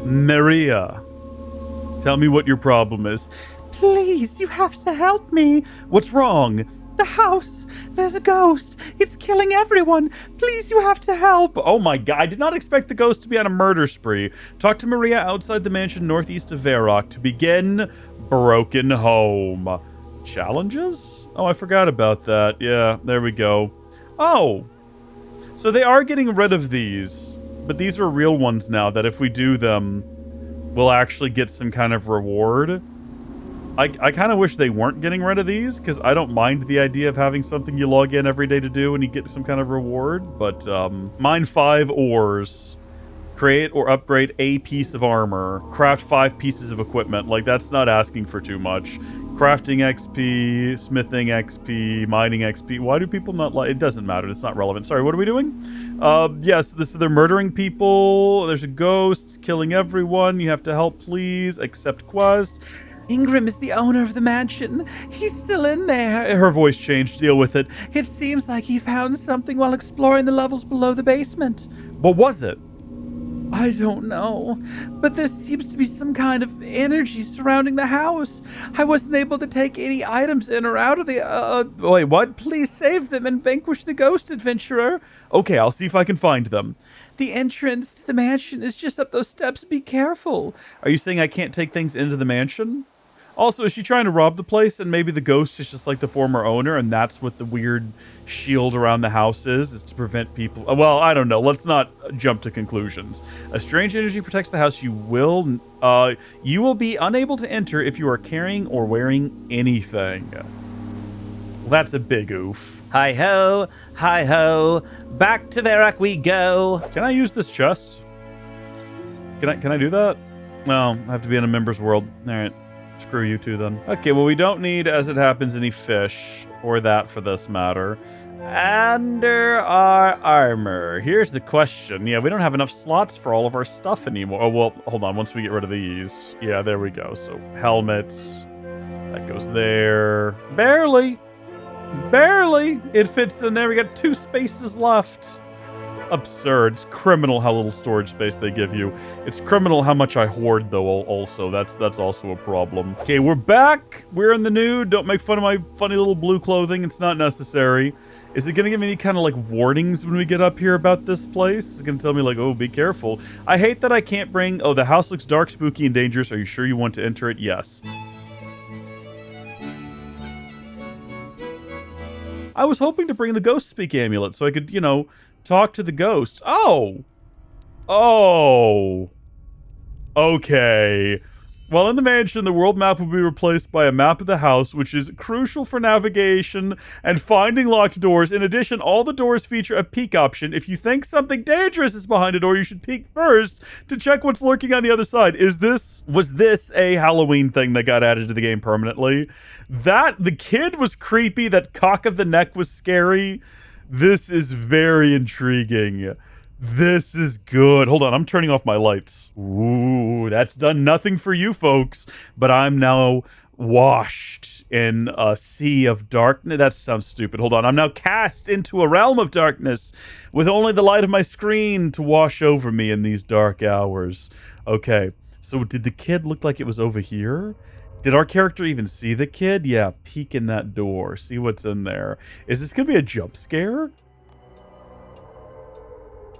Maria, tell me what your problem is. Please, you have to help me. What's wrong? The house. There's a ghost. It's killing everyone. Please, you have to help. Oh my god, I did not expect the ghost to be on a murder spree. Talk to Maria outside the mansion northeast of Varrock to begin Broken Home. Challenges? Oh, I forgot about that. Yeah, there we go. Oh, so they are getting rid of these, but these are real ones now that if we do them, we'll actually get some kind of reward. I kind of wish they weren't getting rid of these, because I don't mind the idea of having something you log in every day to do and you get some kind of reward, but mine 5 ores. Create or upgrade a piece of armor. Craft 5 pieces of equipment. Like, that's not asking for too much. Crafting XP, smithing XP, mining XP. Why do people not like... It doesn't matter. It's not relevant. Sorry, what are we doing? Yes, they're murdering people. There's a ghost. It's killing everyone. You have to help, please. Accept quest. Ingram is the owner of the mansion. He's still in there. Her voice changed. Deal with it. It seems like he found something while exploring the levels below the basement. What was it? I don't know, but there seems to be some kind of energy surrounding the house. I wasn't able to take any items in or out of the, Wait, what? Please save them and vanquish the ghost adventurer. Okay, I'll see if I can find them. The entrance to the mansion is just up those steps. Be careful. Are you saying I can't take things into the mansion? Also, is she trying to rob the place and maybe the ghost is just like the former owner and that's what the weird shield around the house is to prevent people... Well, I don't know. Let's not jump to conclusions. A strange energy protects the house. You will be unable to enter if you are carrying or wearing anything. Well, that's a big oof. Hi-ho, hi-ho, back to Varrock we go. Can I use this chest? Can I do that? No, I have to be in a member's world. All right. Screw you two then. Okay, well, we don't need, as it happens, any fish, or that for this matter. Under our armor. Here's the question. Yeah, we don't have enough slots for all of our stuff anymore. Oh, well, hold on. Once we get rid of these. Yeah, there we go. So, helmets. That goes there. Barely. Barely. It fits in there. We got 2 spaces left. Absurd. It's criminal how little storage space they give you. It's criminal how much I hoard, though, also. That's also a problem. Okay, we're back. We're in the nude. Don't make fun of my funny little blue clothing. It's not necessary. Is it going to give me any kind of, like, warnings when we get up here about this place? It's going to tell me, like, oh, be careful. I hate that I can't bring... Oh, the house looks dark, spooky, and dangerous. Are you sure you want to enter it? Yes. I was hoping to bring the ghost speak amulet so I could, you know... talk to the ghosts. Oh. Okay. While in the mansion, the world map will be replaced by a map of the house, which is crucial for navigation and finding locked doors. In addition, all the doors feature a peek option. If you think something dangerous is behind a door, you should peek first to check what's lurking on the other side. Was this a Halloween thing that got added to the game permanently? The kid was creepy. That cock of the neck was scary. This is very intriguing. This is good. Hold on, I'm turning off my lights. Ooh, that's done nothing for you folks, but I'm now washed in a sea of darkness. That sounds stupid. Hold on, I'm now cast into a realm of darkness with only the light of my screen to wash over me in these dark hours. Okay, so did the kid look like it was over here? Did our character even see the kid? Yeah, peek in that door. See what's in there. Is this going to be a jump scare?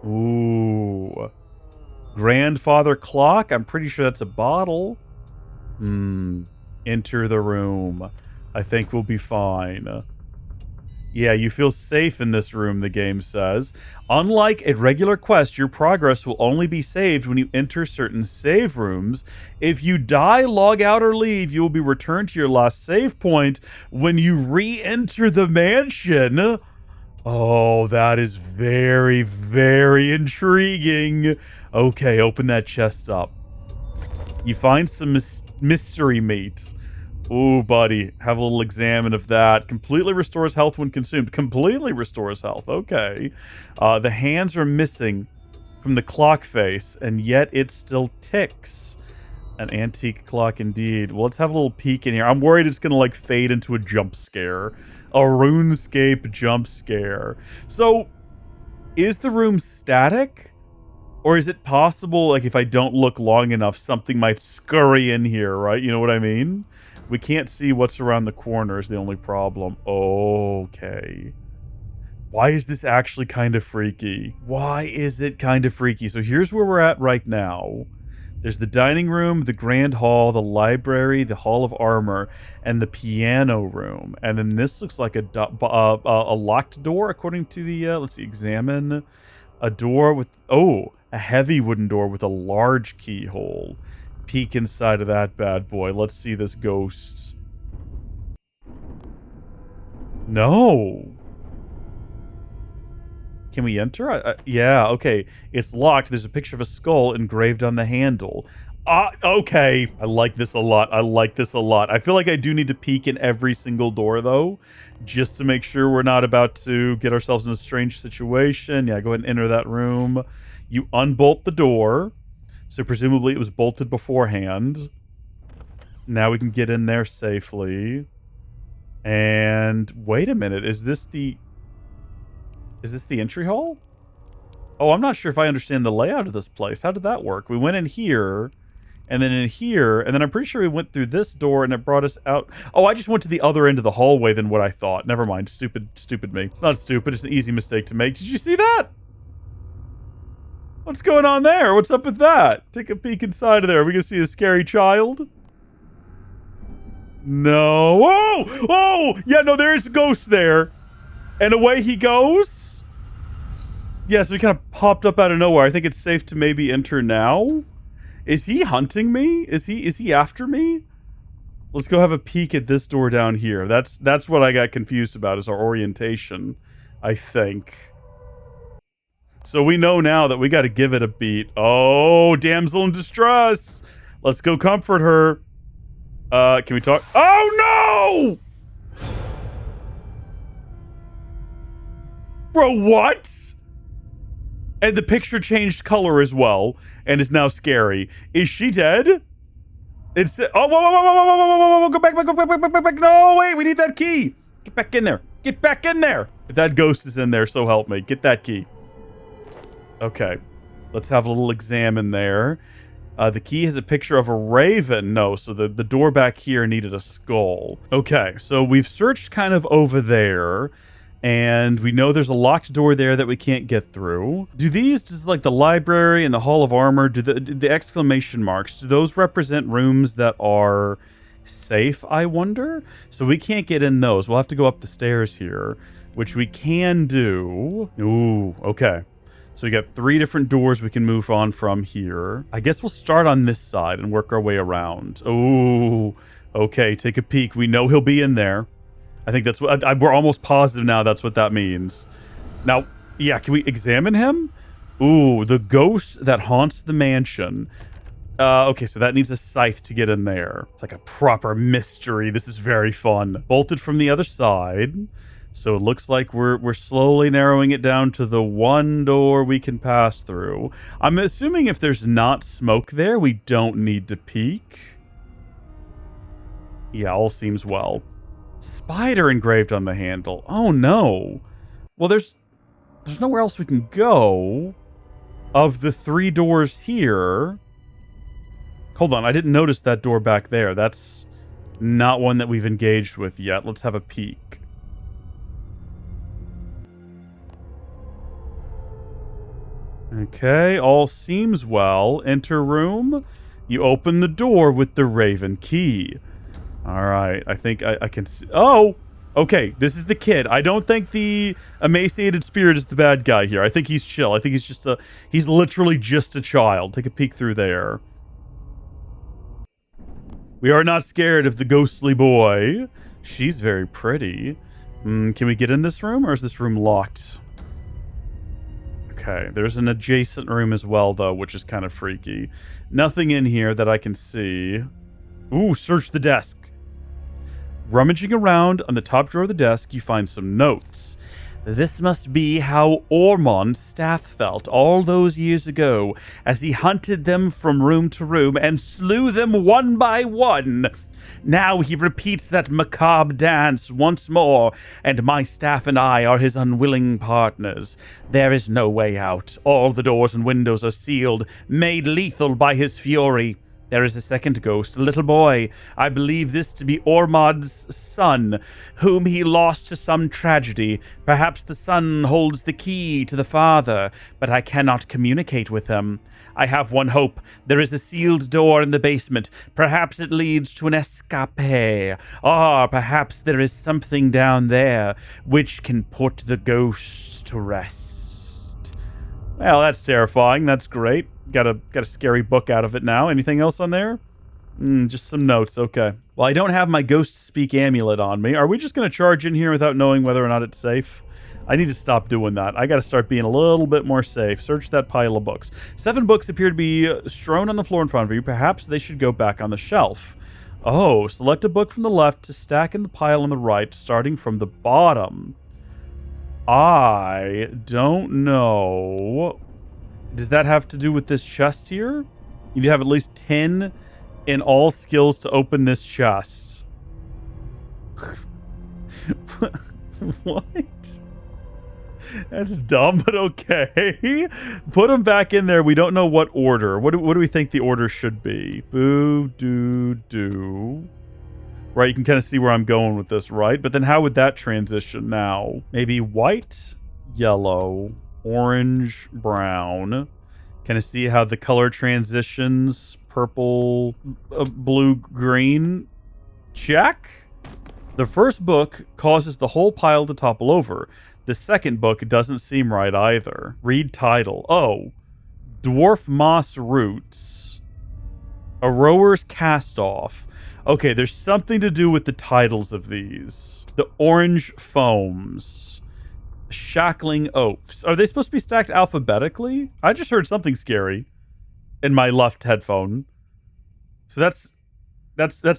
Ooh. Grandfather clock? I'm pretty sure that's a bottle. Enter the room. I think we'll be fine. Yeah, you feel safe in this room, the game says. Unlike a regular quest, your progress will only be saved when you enter certain save rooms. If you die, log out, or leave, you will be returned to your last save point when you re-enter the mansion. Oh, that is very, very intriguing. Okay, open that chest up. You find some mystery meat. Ooh, buddy. Have a little examine of that. Completely restores health when consumed. Completely restores health. Okay. The hands are missing from the clock face, and yet it still ticks. An antique clock indeed. Well, let's have a little peek in here. I'm worried it's going to, like, fade into a jump scare. A RuneScape jump scare. So, is the room static? Or is it possible, like, if I don't look long enough, something might scurry in here, right? You know what I mean? We can't see what's around the corner is the only problem. Okay. Why is this actually kind of freaky? Why is it kind of freaky? So here's where we're at right now. There's the dining room, the grand hall, the library, the hall of armor, and the piano room. And then this looks like a locked door, according to the, let's see, examine. A door with, oh, a heavy wooden door with a large keyhole. Peek inside of that bad boy. Let's see this ghost. No. Can we enter? Yeah, okay. It's locked. There's a picture of a skull engraved on the handle. Okay. I like this a lot. I like this a lot. I feel like I do need to peek in every single door, though, just to make sure we're not about to get ourselves in a strange situation. Yeah, go ahead and enter that room. You unbolt the door. So presumably it was bolted beforehand. Now we can get in there safely. And wait a minute. Is this the entry hall? Oh, I'm not sure if I understand the layout of this place. How did that work? We went in here, and then in here, and then I'm pretty sure we went through this door and it brought us out. Oh, I just went to the other end of the hallway than what I thought. Never mind. Stupid me. It's not stupid. It's an easy mistake to make. Did you see that? What's going on there? What's up with that? Take a peek inside of there. Are we gonna see a scary child? No. Oh! Oh! Yeah, no, there's a ghost there. And away he goes? Yeah, so he kind of popped up out of nowhere. I think it's safe to maybe enter now. Is he hunting me? Is he after me? Let's go have a peek at this door down here. That's what I got confused about, is our orientation, I think. So we know now that we got to give it a beat. Oh, damsel in distress. Let's go comfort her. Can we talk? Oh, no! Bro, what? And the picture changed color as well, and is now scary. Is she dead? It's, oh, whoa, go back, no, wait, we need that key. Get back in there. Get back in there. If that ghost is in there, so help me. Get that key. Okay, let's have a little exam in there. The key has a picture of a raven. No, so the door back here needed a skull. Okay, so we've searched kind of over there, and we know there's a locked door there that we can't get through. Do these, just like the library and the hall of armor, do the exclamation marks, do those represent rooms that are safe, I wonder? So we can't get in those. We'll have to go up the stairs here, which we can do. Ooh, okay. So we got 3 different doors we can move on from here. I guess we'll start on this side and work our way around. Ooh, okay, take a peek. We know he'll be in there. I think that's what, we're almost positive now that's what that means. Now, yeah, can we examine him? Ooh, the ghost that haunts the mansion. Okay, so that needs a scythe to get in there. It's like a proper mystery. This is very fun. Bolted from the other side. So it looks like we're slowly narrowing it down to the one door we can pass through. I'm assuming if there's not smoke there, we don't need to peek. Yeah, all seems well. Spider engraved on the handle. Oh no. Well, there's nowhere else we can go. Of the 3 doors here. Hold on, I didn't notice that door back there. That's not one that we've engaged with yet. Let's have a peek. Okay, all seems well. Enter room. You open the door with the raven key. Alright, I think I can see. Oh! Okay, this is the kid. I don't think the emaciated spirit is the bad guy here. I think he's chill. I think he's just he's literally just a child. Take a peek through there. We are not scared of the ghostly boy. She's very pretty. Can we get in this room, or is this room locked? Okay, there's an adjacent room as well, though, which is kind of freaky. Nothing in here that I can see. Ooh, search the desk. Rummaging around on the top drawer of the desk, you find some notes. This must be how Ormond's staff felt all those years ago, as he hunted them from room to room and slew them one by one. Now he repeats that macabre dance once more, and my staff and I are his unwilling partners. There is no way out. All the doors and windows are sealed, made lethal by his fury. There is a second ghost, a little boy. I believe this to be Ormod's son, whom he lost to some tragedy. Perhaps the son holds the key to the father, but I cannot communicate with him. I have one hope. There is a sealed door in the basement. Perhaps it leads to an escape. Or perhaps there is something down there which can put the ghost to rest. Well, that's terrifying. That's great. Got a scary book out of it now. Anything else on there? Just some notes. Okay. Well, I don't have my ghost speak amulet on me. Are we just going to charge in here without knowing whether or not it's safe? I need to stop doing that. I got to start being a little bit more safe. Search that pile of books. 7 books appear to be strewn on the floor in front of you. Perhaps they should go back on the shelf. Oh, select a book from the left to stack in the pile on the right, starting from the bottom. I don't know. Does that have to do with this chest here? You need to have at least 10 in all skills to open this chest. What? That's dumb, but okay. Put them back in there. We don't know what order. What do we think the order should be? Boo, do. Right, you can kind of see where I'm going with this, right? But then how would that transition now? Maybe white, yellow, orange, brown. Can I see how the color transitions? Purple, blue, green. Check. The first book causes the whole pile to topple over. The second book doesn't seem right either. Read title. Oh, Dwarf Moss Roots. A Rower's Cast-Off. Okay, there's something to do with the titles of these. The Orange Foams. Shackling Oafs. Are they supposed to be stacked alphabetically? I just heard something scary in my left headphone. So that's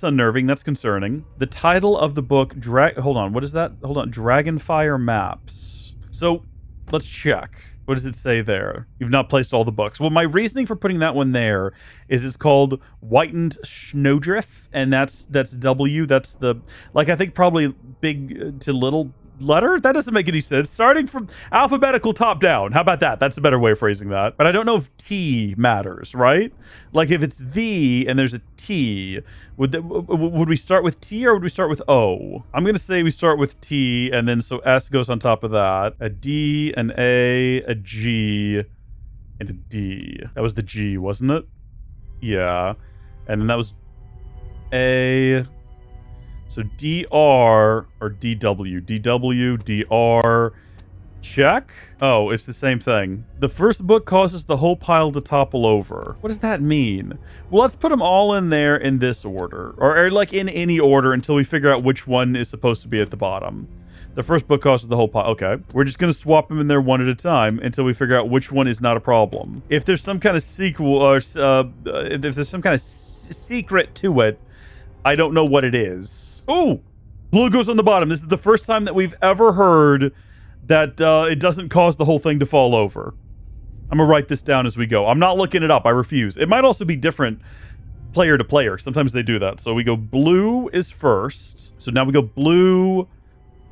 unnerving. That's concerning. The title of the book, hold on, what is that? Hold on, Dragonfire Maps. So let's check. What does it say there? You've not placed all the books. Well, my reasoning for putting that one there is it's called Whitened Snowdrift, and that's W. That's the, like, I think probably big to little letter? That doesn't make any sense. Starting from alphabetical top down. How about that? That's a better way of phrasing that. But I don't know if T matters, right? Like if it's the and there's a T, would we start with T or would we start with O? I'm going to say we start with T and then so S goes on top of that. A D, an A, a G, and a D. That was the G, wasn't it? Yeah. And then that was A. So DR or DW. DW, DR, check. Oh, it's the same thing. The first book causes the whole pile to topple over. What does that mean? Well, let's put them all in there in this order. Or like in any order until we figure out which one is supposed to be at the bottom. The first book causes the whole pile. Okay. We're just going to swap them in there one at a time until we figure out which one is not a problem. If there's some kind of sequel or if there's some kind of secret to it, I don't know what it is. Oh, blue goes on the bottom. This is the first time that we've ever heard that it doesn't cause the whole thing to fall over. I'm going to write this down as we go. I'm not looking it up. I refuse. It might also be different player to player. Sometimes they do that. So we go blue is first. So now we go blue.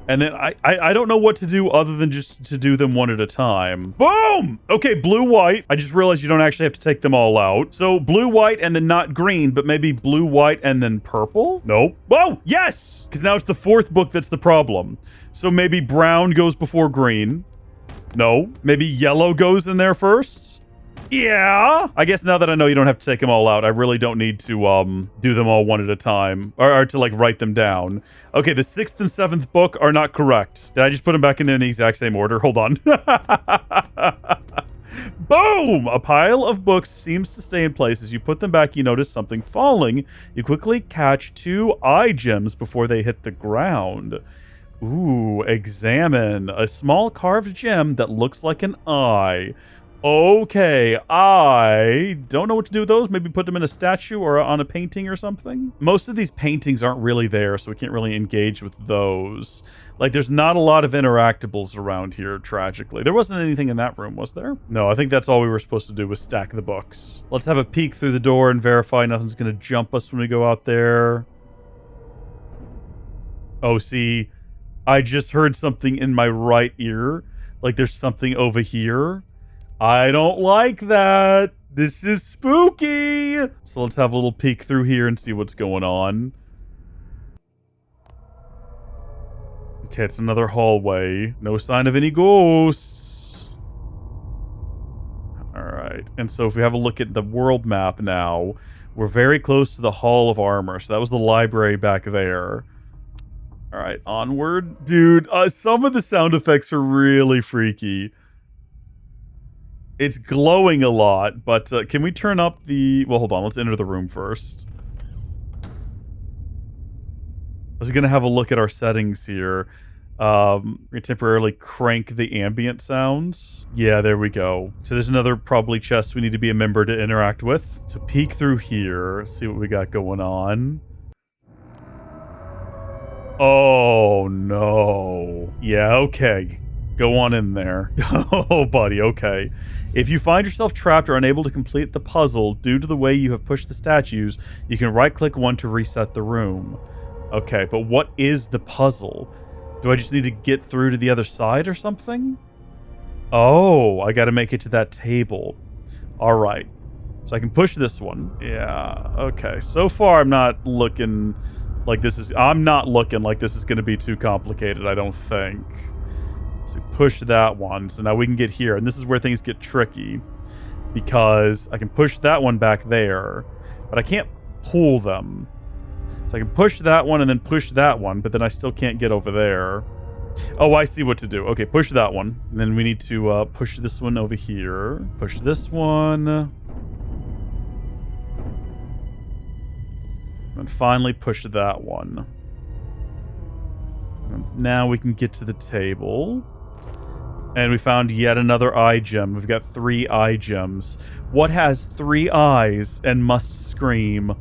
And then I don't know what to do other than just to do them one at a time. Boom! Okay, blue, white. I just realized you don't actually have to take them all out. So blue, white, and then not green, but maybe blue, white, and then purple? Nope. Whoa! Yes! Because now it's the fourth book that's the problem. So maybe brown goes before green. No. Maybe yellow goes in there first? Yeah. I guess now that I know you don't have to take them all out, I really don't need to do them all one at a time or to like write them down. Okay, the 6th and 7th book are not correct. Did I just put them back in there in the exact same order? Hold on. Boom! A pile of books seems to stay in place. As you put them back, you notice something falling. You quickly catch 2 eye gems before they hit the ground. Ooh, examine. A small carved gem that looks like an eye. Okay, I don't know what to do with those. Maybe put them in a statue or on a painting or something. Most of these paintings aren't really there, so we can't really engage with those. Like, there's not a lot of interactables around here, tragically. There wasn't anything in that room, was there? No, I think that's all we were supposed to do was stack the books. Let's have a peek through the door and verify nothing's going to jump us when we go out there. Oh, see, I just heard something in my right ear. Like there's something over here. I don't like that. This is spooky. So let's have a little peek through here and see what's going on. Okay, it's another hallway. No sign of any ghosts. Alright, and so if we have a look at the world map now, we're very close to the Hall of Armor. So that was the library back there. Alright, onward. Dude, some of the sound effects are really freaky. It's glowing a lot, but can we turn up the... Well, hold on, let's enter the room first. I was gonna have a look at our settings here. We're gonna temporarily crank the ambient sounds. Yeah, there we go. So there's another probably chest we need to be a member to interact with. So peek through here, see what we got going on. Oh, no. Yeah, okay. Go on in there. Oh, buddy, okay. If you find yourself trapped or unable to complete the puzzle due to the way you have pushed the statues, you can right-click one to reset the room. Okay, but what is the puzzle? Do I just need to get through to the other side or something? Oh, I gotta make it to that table. Alright. So I can push this one. Yeah, okay. So far, I'm not looking like this is gonna be too complicated, I don't think. So push that one. So now we can get here. And this is where things get tricky. Because I can push that one back there. But I can't pull them. So I can push that one and then push that one. But then I still can't get over there. Oh, I see what to do. Okay, push that one. And then we need to push this one over here. Push this one. And finally push that one. And now we can get to the table. And we found yet another eye gem. We've got 3 eye gems. What has 3 eyes and must scream?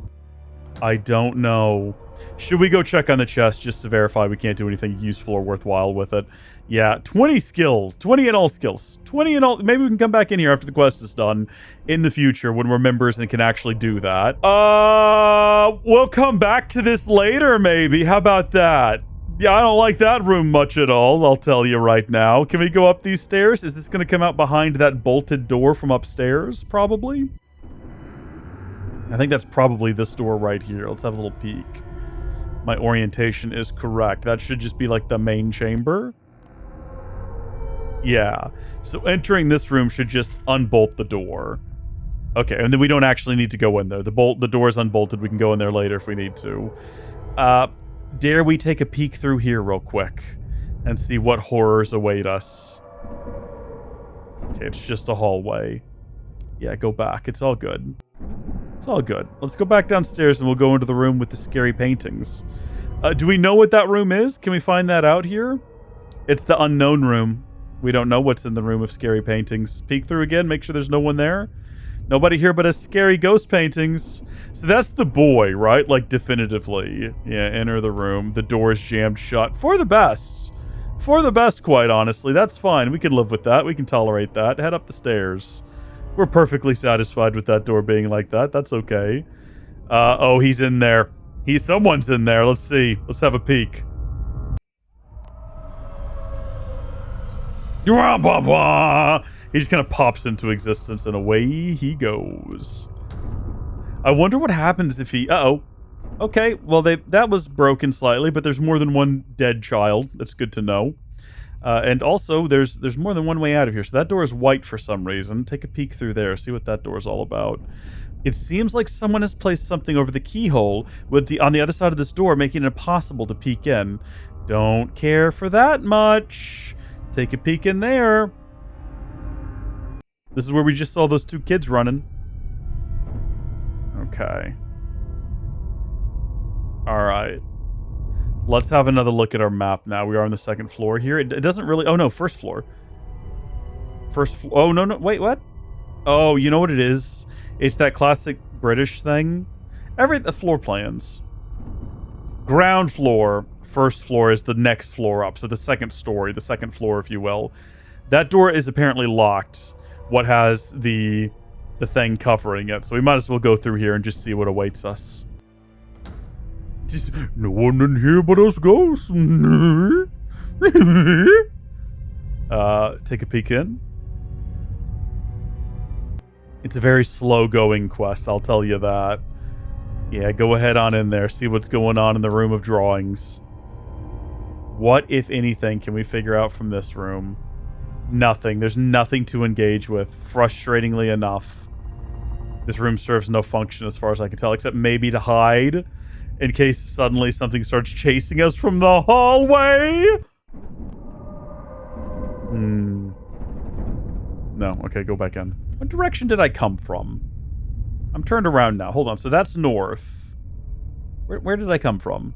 I don't know. Should we go check on the chest just to verify we can't do anything useful or worthwhile with it? Yeah, 20 skills. 20 in all skills. 20 in all. Maybe we can come back in here after the quest is done in the future when we're members and can actually do that. We'll come back to this later, maybe. How about that? Yeah, I don't like that room much at all, I'll tell you right now. Can we go up these stairs? Is this going to come out behind that bolted door from upstairs, probably? I think that's probably this door right here. Let's have a little peek. My orientation is correct. That should just be like the main chamber. Yeah. So entering this room should just unbolt the door. Okay, and then we don't actually need to go in there. The door is unbolted. We can go in there later if we need to. Dare we take a peek through here real quick and see what horrors await us? Okay, it's just a hallway. Yeah, go back. It's all good. It's all good. Let's go back downstairs and we'll go into the room with the scary paintings. Do we know what that room is? Can we find that out here? It's the unknown room. We don't know what's in the room of scary paintings. Peek through again, make sure there's no one there. Nobody here but has scary ghost paintings. So that's the boy, right? Like, definitively. Yeah, enter the room. The door is jammed shut. For the best. For the best, quite honestly. That's fine. We can live with that. We can tolerate that. Head up the stairs. We're perfectly satisfied with that door being like that. That's okay. Oh, he's in there. Someone's in there. Let's see. Let's have a peek. He just kind of pops into existence and away he goes. I wonder what happens if he... Uh-oh. Okay, well, that was broken slightly, but there's more than one dead child. That's good to know. And also, there's more than one way out of here. So that door is white for some reason. Take a peek through there. See what that door is all about. It seems like someone has placed something over the keyhole on the other side of this door, making it impossible to peek in. Don't care for that much. Take a peek in there. This is where we just saw those 2 kids running. Okay. Alright. Let's have another look at our map now. We are on the 2nd floor here. It doesn't really... Oh, no. 1st floor. Oh, no. Wait, what? Oh, you know what it is? It's that classic British thing. The floor plans. Ground floor. 1st floor is the next floor up. So the 2nd story. The 2nd floor, if you will. That door is apparently locked. What has the thing covering it. So we might as well go through here and just see what awaits us. Just, no one in here but us ghosts. Take a peek in. It's a very slow-going quest, I'll tell you that. Yeah, go ahead on in there, see what's going on in the room of drawings. What, if anything, can we figure out from this room? Nothing. There's nothing to engage with, frustratingly enough. This room serves no function as far as I can tell, except maybe to hide in case suddenly something starts chasing us from the hallway. No, okay, go back in. What direction did I come from? I'm turned around now. Hold on, so that's north. Where did I come from?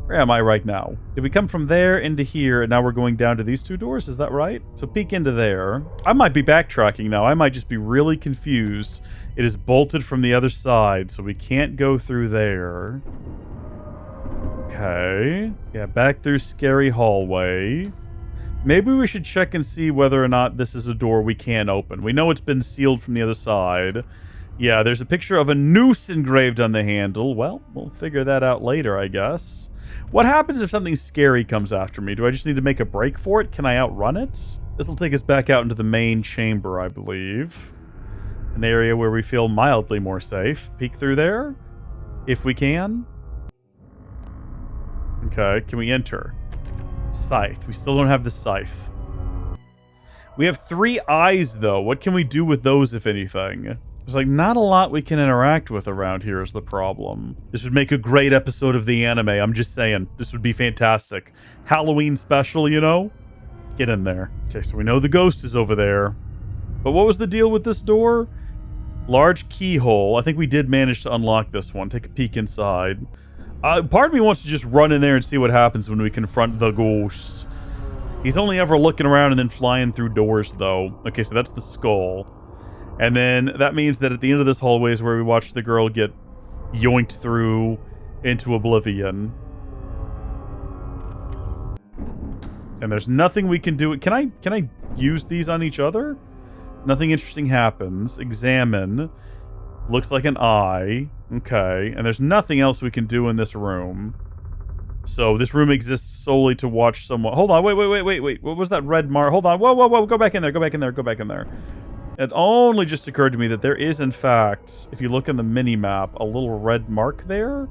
Where am I right now? Did we come from there into here, and now we're going down to these two doors? Is that right? So peek into there. I might be backtracking now. I might just be really confused. It is bolted from the other side, so we can't go through there. Okay. Yeah, back through scary hallway. Maybe we should check and see whether or not this is a door we can open. We know it's been sealed from the other side. Yeah, there's a picture of a noose engraved on the handle. Well, we'll figure that out later, I guess. What happens if something scary comes after me? Do I just need to make a break for it? Can I outrun it? This will take us back out into the main chamber, I believe. An area where we feel mildly more safe. Peek through there? If we can. Okay, can we enter? Scythe. We still don't have the scythe. We have 3 eyes, though. What can we do with those, if anything? There's, like, not a lot we can interact with around here is the problem. This would make a great episode of the anime. I'm just saying. This would be fantastic. Halloween special, you know? Get in there. Okay, so we know the ghost is over there. But what was the deal with this door? Large keyhole. I think we did manage to unlock this one. Take a peek inside. Part of me wants to just run in there and see what happens when we confront the ghost. He's only ever looking around and then flying through doors, though. Okay, so that's the skull. And then that means that at the end of this hallway is where we watch the girl get yoinked through into oblivion. And there's nothing we can do. Can I use these on each other? Nothing interesting happens. Examine. Looks like an eye. Okay. And there's nothing else we can do in this room. So this room exists solely to watch someone. Hold on. Wait. What was that red mark? Hold on. Whoa. Go back in there. Go back in there. It only just occurred to me that there is, in fact, if you look in the mini-map, a little red mark there.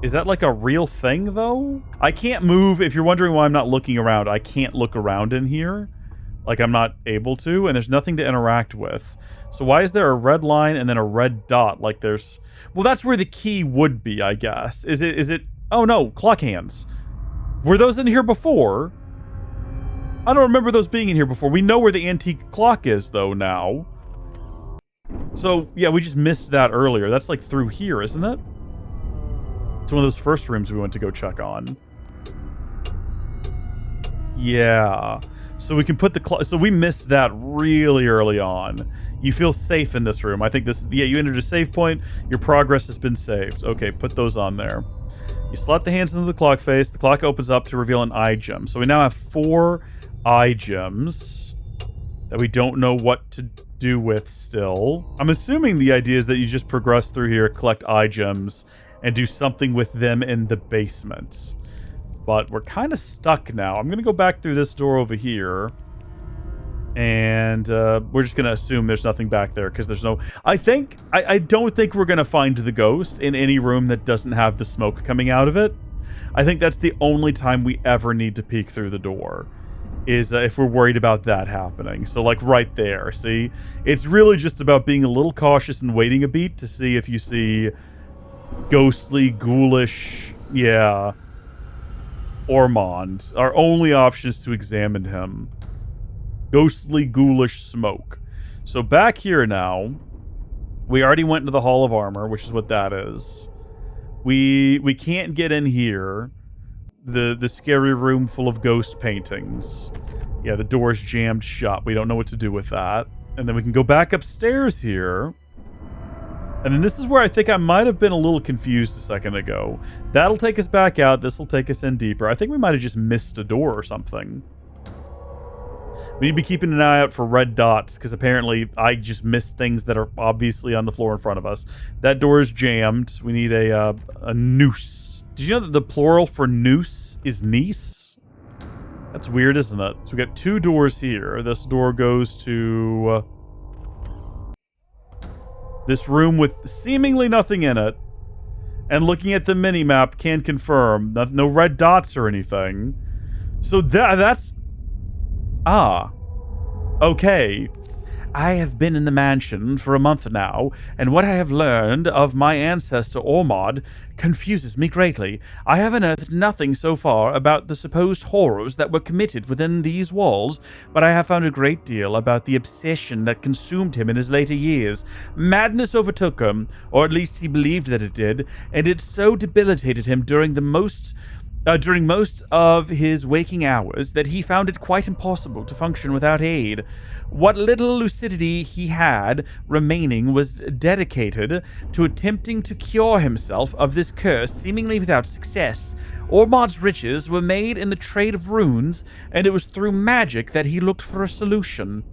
Is that like a real thing, though? I can't move. If you're wondering why I'm not looking around, I can't look around in here. Like, I'm not able to, and there's nothing to interact with. So why is there a red line and then a red dot? Like there's... Well, that's where the key would be, I guess. Is it... Oh, no. Clock hands. Were those in here before? I don't remember those being in here before. We know where the antique clock is, though, now. So, yeah, we just missed that earlier. That's, like, through here, isn't it? It's one of those first rooms we went to go check on. Yeah. So we can put the clock... So we missed that really early on. You feel safe in this room. I think this... Yeah, you entered a save point. Your progress has been saved. Okay, put those on there. You slot the hands into the clock face. The clock opens up to reveal an eye gem. So we now have 4... eye gems that we don't know what to do with still. I'm assuming the idea is that you just progress through here, collect eye gems, and do something with them in the basement. But we're kind of stuck now. I'm going to go back through this door over here. And we're just going to assume there's nothing back there because there's no... I don't think we're going to find the ghost in any room that doesn't have the smoke coming out of it. I think that's the only time we ever need to peek through the door. Is if we're worried about that happening. So, like, right there, see? It's really just about being a little cautious and waiting a beat to see if you see ghostly, ghoulish, yeah, Ormond. Our only option is to examine him. Ghostly, ghoulish smoke. So, back here now, we already went into the Hall of Armor, which is what that is. We can't get in here. The scary room full of ghost paintings. Yeah, the door's jammed shut. We don't know what to do with that. And then we can go back upstairs here. And then this is where I think I might have been a little confused a second ago. That'll take us back out. This will take us in deeper. I think we might have just missed a door or something. We need to be keeping an eye out for red dots, because apparently I just missed things that are obviously on the floor in front of us. That door is jammed. We need a noose. Did you know that the plural for noose is niece? That's weird, isn't it? So we got 2 doors here. This door goes to this room with seemingly nothing in it. And looking at the mini-map, can confirm. No red dots or anything. So that's... Ah. Okay. I have been in the mansion for a month now, and what I have learned of my ancestor Ormod confuses me greatly. I have unearthed nothing so far about the supposed horrors that were committed within these walls, but I have found a great deal about the obsession that consumed him in his later years. Madness overtook him, or at least he believed that it did, and it so debilitated him during most of his waking hours that he found it quite impossible to function without aid. What little lucidity he had remaining was dedicated to attempting to cure himself of this curse, seemingly without success. Ormod's riches were made in the trade of runes, and it was through magic that he looked for a solution.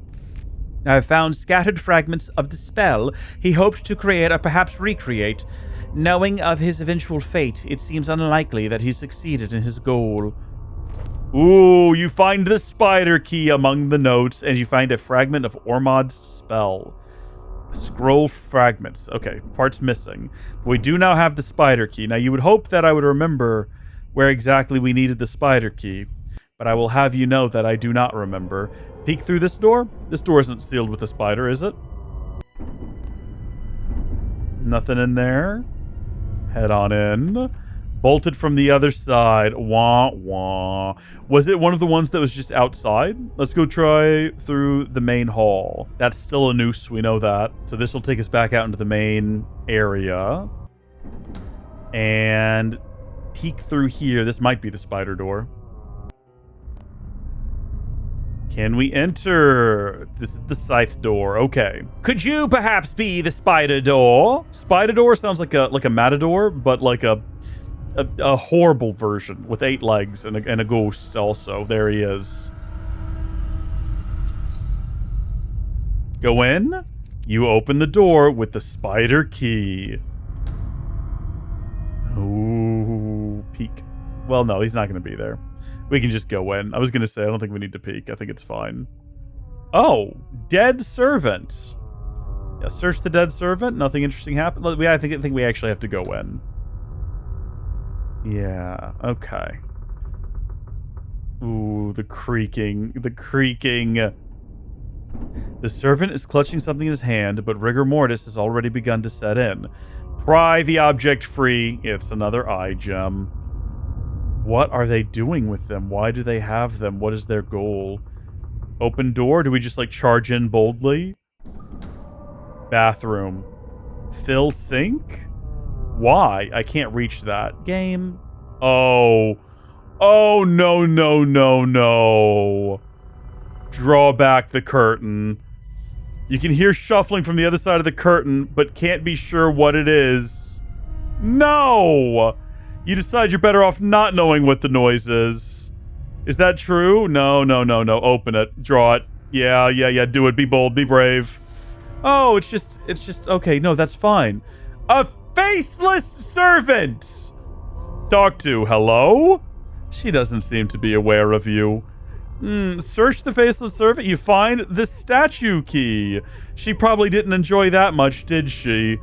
I have found scattered fragments of the spell he hoped to create or perhaps recreate. Knowing of his eventual fate, it seems unlikely that he succeeded in his goal. Ooh, you find the spider key among the notes, and you find a fragment of Ormod's spell. Scroll fragments. Okay, parts missing. We do now have the spider key. Now, you would hope that I would remember where exactly we needed the spider key, but I will have you know that I do not remember. Peek through this door? This door isn't sealed with a spider, is it? Nothing in there. Head on in. Bolted from the other side. Wah, wah. Was it one of the ones that was just outside? Let's go try through the main hall. That's still a noose, we know that. So this will take us back out into the main area. And peek through here. This might be the spider door. Can we enter? This is the scythe door. Okay. Could you perhaps be the spider door? Spider door sounds like a matador, but like a horrible version with 8 legs and a ghost also. There he is. Go in. You open the door with the spider key. Ooh, peek. Well, no, he's not going to be there. We can just go in. I was going to say, I don't think we need to peek. I think it's fine. Oh, dead servant. Yeah, search the dead servant. Nothing interesting happened. I think we actually have to go in. Yeah, okay. Ooh, the creaking. The creaking. The servant is clutching something in his hand, but rigor mortis has already begun to set in. Pry the object free. It's another eye gem. What are they doing with them? Why do they have them? What is their goal? Open door? Do we just, like, charge in boldly? Bathroom. Fill sink? Why? I can't reach that. Game. Oh. Oh, no, no, no, no. Draw back the curtain. You can hear shuffling from the other side of the curtain, but can't be sure what it is. No! You decide you're better off not knowing what the noise is. Is that true? No, no, no, no. Open it. Draw it. Yeah, yeah, yeah. Do it. Be bold. Be brave. Oh, it's just, okay. No, that's fine. A faceless servant! Talk to. Hello? She doesn't seem to be aware of you. Search the faceless servant. You find the statue key. She probably didn't enjoy that much, did she?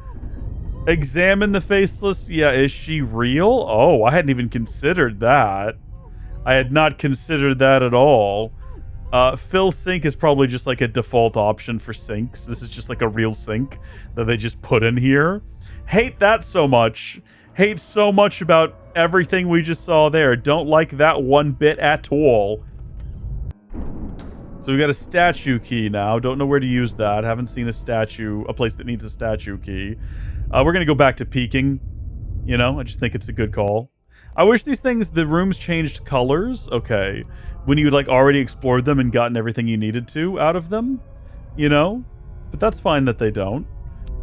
Examine the faceless. Yeah, is she real? Oh, I hadn't even considered that. I had not considered that at all. Fill sink is probably just like a default option for sinks. This is just like a real sink that they just put in here. Hate that so much. Hate so much about everything we just saw there. Don't like that one bit at all. So we got a statue key now. Don't know where to use that. Haven't seen a place that needs a statue key. We're going to go back to peeking. You know, I just think it's a good call. I wish the rooms changed colors. Okay. When you like already explored them and gotten everything you needed to out of them. You know? But that's fine that they don't.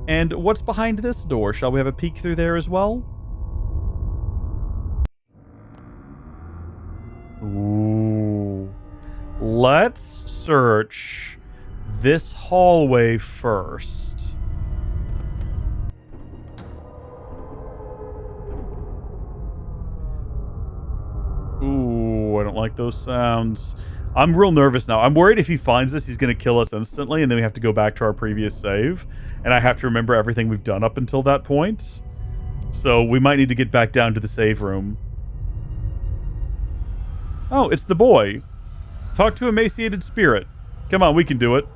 And what's behind this door? Shall we have a peek through there as well? Ooh. Let's search this hallway first. Ooh, I don't like those sounds. I'm real nervous now. I'm worried if he finds us, he's going to kill us instantly, and then we have to go back to our previous save. And I have to remember everything we've done up until that point. So we might need to get back down to the save room. Oh, it's the boy. Talk to emaciated spirit. Come on, we can do it.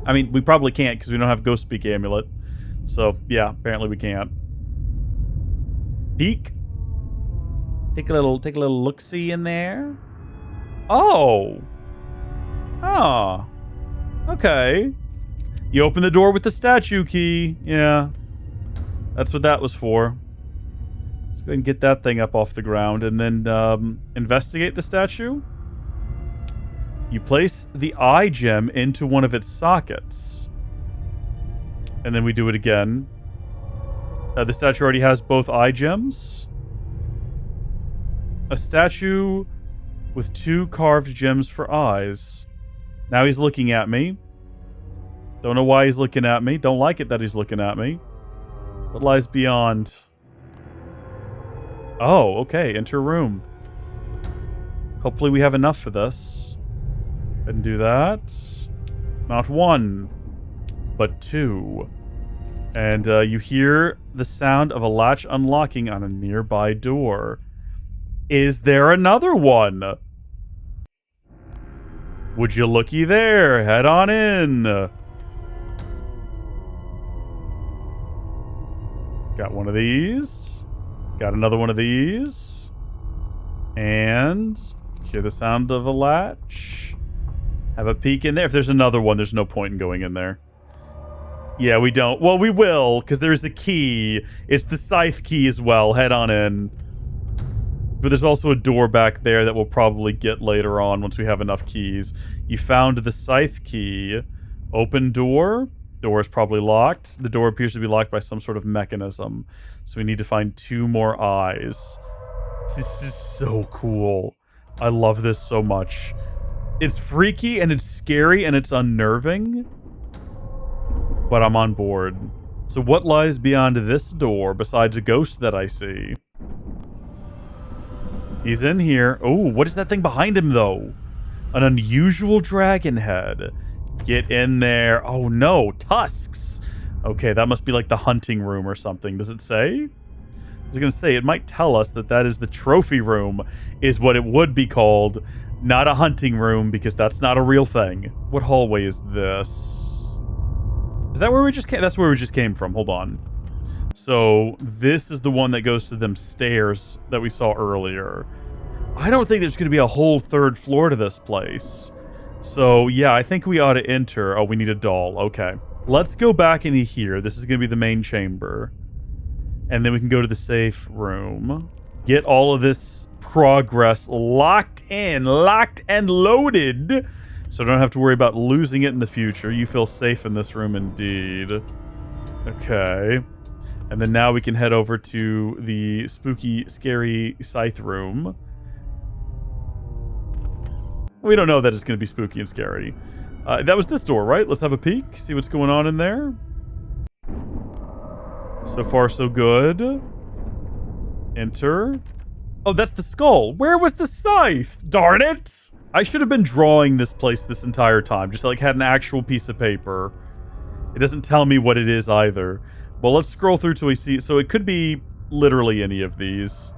I mean, we probably can't because we don't have Ghost Speak Amulet. So, yeah, apparently we can't. Peek. Take a little look-see in there. Oh. Oh. Okay. You open the door with the statue key. Yeah. That's what that was for. Let's go ahead and get that thing up off the ground and then investigate the statue. You place the eye gem into one of its sockets. And then we do it again. The statue already has both eye gems. A statue with 2 carved gems for eyes. Now he's looking at me. Don't know why he's looking at me. Don't like it that he's looking at me. What lies beyond? Oh, okay. Enter room. Hopefully we have enough for this. Go ahead and do that. Not 1, but 2. And you hear the sound of a latch unlocking on a nearby door. Is there another one? Would you looky there? Head on in. Got one of these. Got another one of these. And hear the sound of a latch. Have a peek in there. If there's another one, there's no point in going in there. Yeah, we don't. Well, we will, because there's a key. It's the scythe key as well. Head on in. But there's also a door back there that we'll probably get later on once we have enough keys. You found the scythe key. Open door. Door is probably locked. The door appears to be locked by some sort of mechanism. So we need to find 2 more eyes. This is so cool. I love this so much. It's freaky and it's scary and it's unnerving. But I'm on board. So what lies beyond this door besides a ghost that I see? He's in here. Oh, what is that thing behind him, though? An unusual dragon head. Get in there. Oh, no. Tusks. Okay, that must be like the hunting room or something. Does it say? I was going to say, it might tell us that that is the trophy room, is what it would be called. Not a hunting room, because that's not a real thing. What hallway is this? Is that where we just came? That's where we just came from. Hold on. So this is the one that goes to them stairs that we saw earlier. I don't think there's going to be a whole 3rd floor to this place. So yeah, I think we ought to enter. Oh, we need a doll. Okay. Let's go back into here. This is going to be the main chamber. And then we can go to the safe room. Get all of this progress locked in, locked and loaded. So I don't have to worry about losing it in the future. You feel safe in this room indeed. Okay. And then now we can head over to the spooky, scary scythe room. We don't know that it's going to be spooky and scary. That was this door, right? Let's have a peek, see what's going on in there. So far, so good. Enter. Oh, that's the skull. Where was the scythe? Darn it! I should have been drawing this place this entire time. Just like had an actual piece of paper. It doesn't tell me what it is either. Well, let's scroll through till we see. So it could be literally any of these.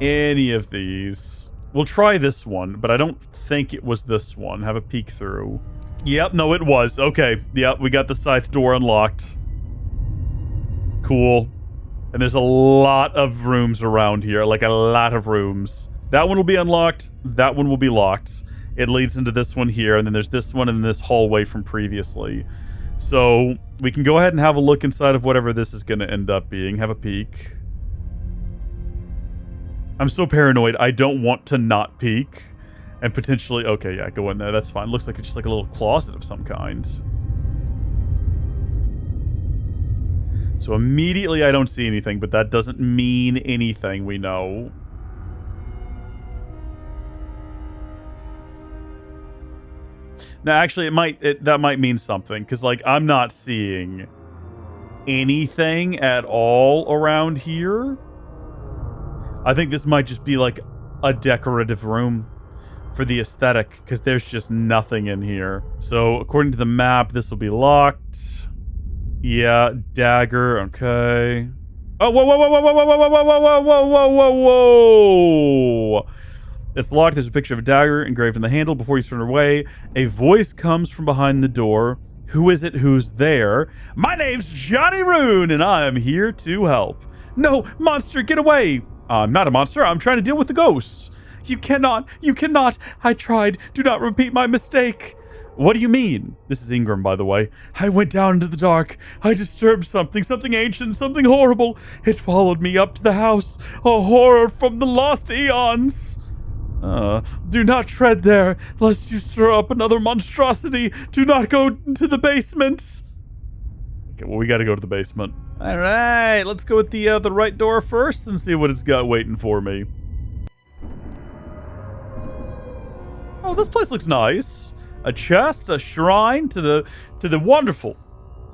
Any of these. We'll try this one, but I don't think it was this one. Have a peek through. Yep, no, it was. Okay. Yep, we got the scythe door unlocked. Cool. And there's a lot of rooms around here. Like a lot of rooms. That one will be unlocked. That one will be locked. It leads into this one here. And then there's this one in this hallway from previously. So we can go ahead and have a look inside of whatever this is going to end up being. Have a peek. I'm so paranoid. I don't want to not peek. And potentially... Okay, yeah, go in there. That's fine. Looks like it's just like a little closet of some kind. So immediately I don't see anything, but that doesn't mean anything, we know. No, actually, that might mean something, because, like, I'm not seeing anything at all around here. I think this might just be, like, a decorative room for the aesthetic, because there's just nothing in here. So, according to the map, this will be locked. Yeah, dagger, okay. Oh, whoa, whoa, whoa, whoa, whoa, whoa, whoa, whoa, whoa, whoa, whoa, whoa, whoa. It's locked. There's a picture of a dagger engraved in the handle. Before you turn away, a voice comes from behind the door. Who is it? Who's there? My name's Johnny Ruun, and I'm here to help. No, monster, get away. I'm not a monster. I'm trying to deal with the ghosts. You cannot. I tried. Do not repeat my mistake. What do you mean? This is Ingram, by the way. I went down into the dark. I disturbed something ancient, something horrible. It followed me up to the house. A horror from the lost eons. Do not tread there, lest you stir up another monstrosity. Do not go into the basement. Okay, well, we gotta go to the basement. All right, let's go with the right door first and see what it's got waiting for me. Oh, this place looks nice. A chest, a shrine to the wonderful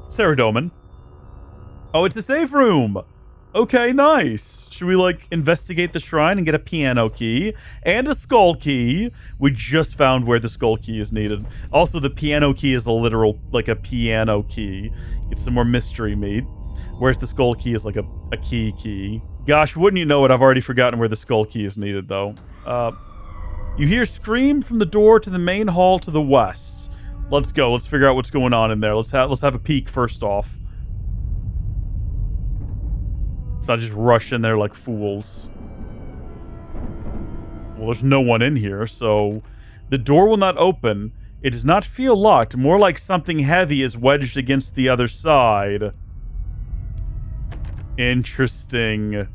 Saradomin. Oh, it's a safe room. Okay, nice. Should we, like, investigate the shrine and get a piano key and a skull key? We just found where the skull key is needed. Also, the piano key is a literal, like, a piano key. Get some more mystery meat. Whereas the skull key is like a key. Gosh, wouldn't you know it, I've already forgotten where the skull key is needed, though. You hear scream from the door to the main hall to the west. Let's go. Let's figure out what's going on in there. Let's have a peek first off. Let's not just rush in there like fools. Well, there's no one in here, so the door will not open. It does not feel locked. More like something heavy is wedged against the other side. Interesting.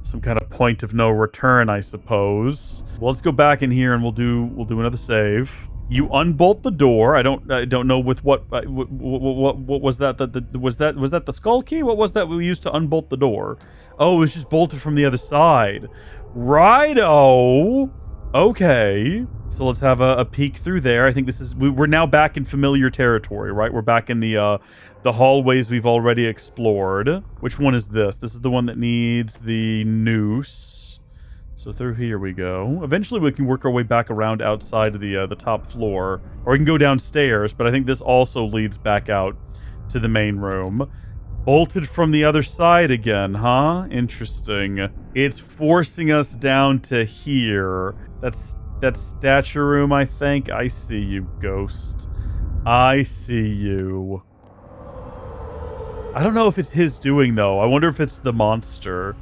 Some kind of point of no return, I suppose. Well, let's go back in here and we'll do another save. You unbolt the door. I don't know with what was that? Was that the skull key? What was that we used to unbolt the door? Oh, it was just bolted from the other side. Righto. Okay. So let's have a peek through there. I think this is we're now back in familiar territory, right? We're back in the hallways we've already explored. Which one is this? This is the one that needs the noose. So through here we go. Eventually we can work our way back around outside of the top floor. Or we can go downstairs, but I think this also leads back out to the main room. Bolted from the other side again, huh? Interesting. It's forcing us down to here. That's stature room, I think. I see you, ghost. I see you. I don't know if it's his doing, though. I wonder if it's the monster.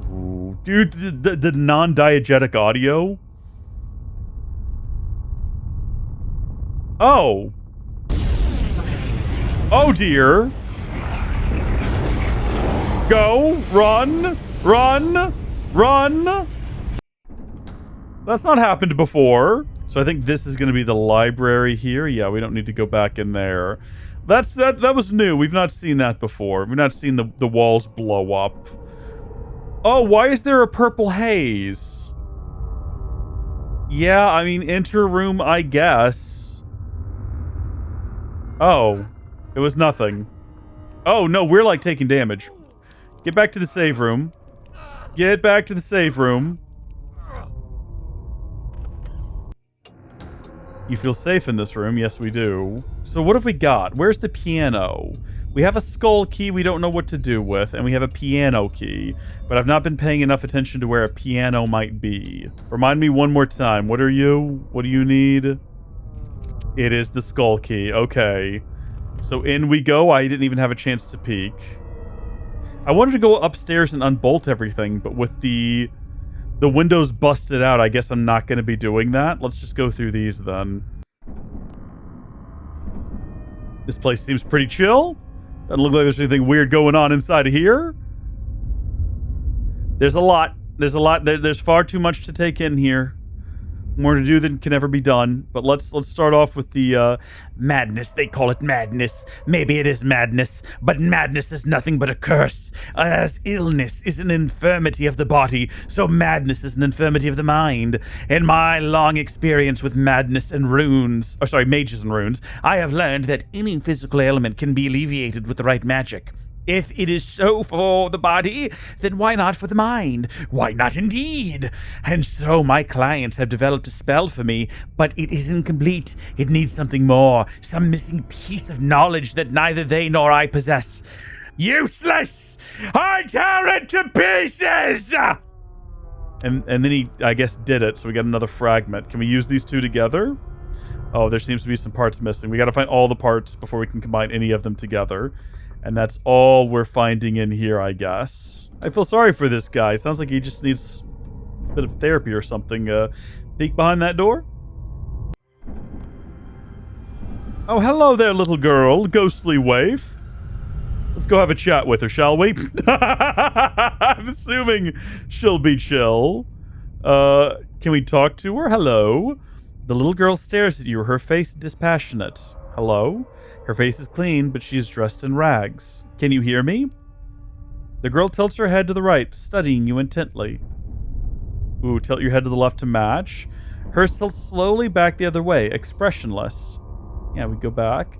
Ooh. Dude, the non-diegetic audio? Oh. Oh, dear. Go. Run. Run. Run. That's not happened before. So I think this is going to be the library here. Yeah, we don't need to go back in there. That was new. We've not seen that before. We've not seen the walls blow up. Oh, why is there a purple haze? Yeah, I mean, enter room, I guess. Oh, it was nothing. Oh, no, we're, like, taking damage. Get back to the save room. Get back to the save room. You feel safe in this room? Yes, we do. So what have we got? Where's the piano? We have a skull key we don't know what to do with, and we have a piano key, but I've not been paying enough attention to where a piano might be. Remind me one more time. What are you? What do you need? It is the skull key. Okay. So in we go. I didn't even have a chance to peek. I wanted to go upstairs and unbolt everything, but with the windows busted out, I guess I'm not going to be doing that. Let's just go through these then. This place seems pretty chill. Doesn't look like there's anything weird going on inside of here. There's a lot. There's far too much to take in here. More to do than can ever be done. But let's start off with the madness. They call it madness. Maybe it is madness, but madness is nothing but a curse. As illness is an infirmity of the body, so madness is an infirmity of the mind. In my long experience with madness and runes, mages and runes, I have learned that any physical ailment can be alleviated with the right magic. If it is so for the body, then why not for the mind? Why not indeed? And so my clients have developed a spell for me, but it is incomplete. It needs something more, some missing piece of knowledge that neither they nor I possess. Useless! I tear it to pieces! And then he, I guess, did it, so we got another fragment. Can we use these two together? Oh, there seems to be some parts missing. We got to find all the parts before we can combine any of them together. And that's all we're finding in here, I guess. I feel sorry for this guy. It sounds like he just needs a bit of therapy or something. Peek behind that door. Oh, hello there, little girl. Ghostly waif. Let's go have a chat with her, shall we? I'm assuming she'll be chill. Can we talk to her? Hello. The little girl stares at you, her face dispassionate. Hello? Her face is clean, but she is dressed in rags. Can you hear me? The girl tilts her head to the right, studying you intently. Ooh, tilt your head to the left to match. Hers tilts slowly back the other way, expressionless. Yeah, we go back.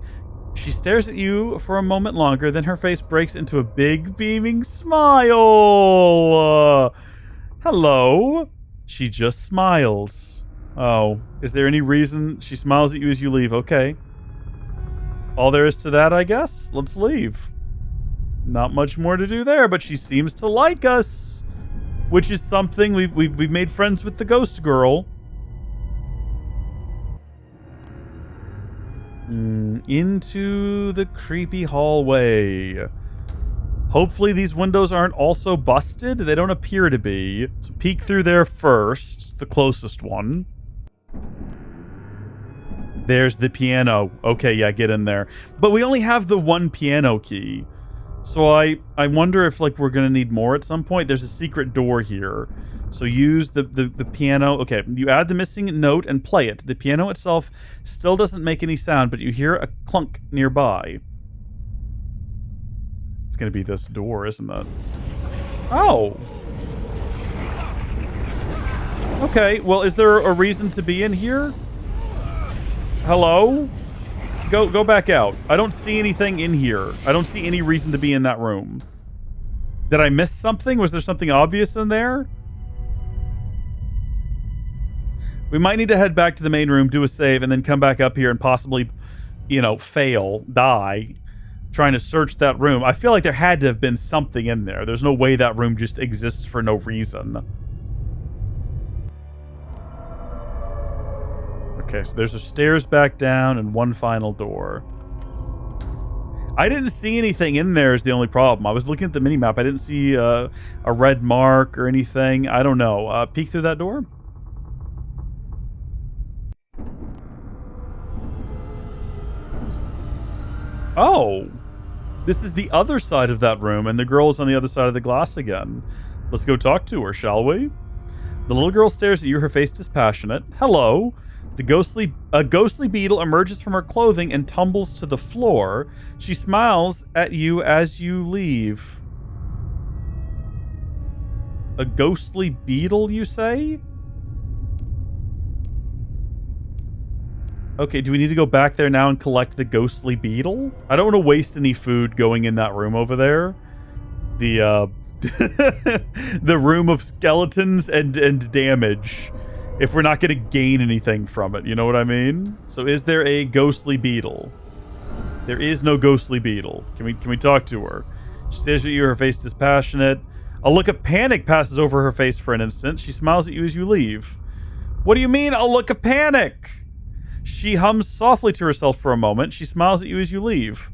She stares at you for a moment longer, then her face breaks into a big, beaming smile. Hello? She just smiles. Oh, is there any reason she smiles at you as you leave? Okay. All there is to that, I guess. Let's leave. Not much more to do there, but she seems to like us, which is something. We've made friends with the ghost girl. Into the creepy hallway. Hopefully these windows aren't also busted. They don't appear to be. So peek through there first, the closest one. There's the piano. Okay, yeah, get in there. But we only have the one piano key. So I wonder if, like, we're going to need more at some point. There's a secret door here. So use the piano. Okay, you add the missing note and play it. The piano itself still doesn't make any sound, but you hear a clunk nearby. It's going to be this door, isn't it? Oh. Okay, well, is there a reason to be in here? Hello? Go back out. I don't see anything in here. I don't see any reason to be in that room. Did I miss something? Was there something obvious in there? We might need to head back to the main room, do a save, and then come back up here and possibly, you know, die trying to search that room. I feel like there had to have been something in there. There's no way that room just exists for no reason. Okay, so there's a stairs back down and one final door. I didn't see anything in there is the only problem. I was looking at the minimap. I didn't see a red mark or anything. I don't know. Peek through that door. Oh, this is the other side of that room, and the girl's on the other side of the glass again. Let's go talk to her, shall we? The little girl stares at you, her face dispassionate. Hello. A ghostly beetle emerges from her clothing and tumbles to the floor. She smiles at you as you leave. A ghostly beetle, you say? Okay, do we need to go back there now and collect the ghostly beetle? I don't want to waste any food going in that room over there. The, the room of skeletons and damage. If we're not going to gain anything from it, you know what I mean? So is there a ghostly beetle? There is no ghostly beetle. Can we talk to her? She stares at you, her face dispassionate. A look of panic passes over her face for an instant. She smiles at you as you leave. What do you mean, a look of panic? She hums softly to herself for a moment. She smiles at you as you leave.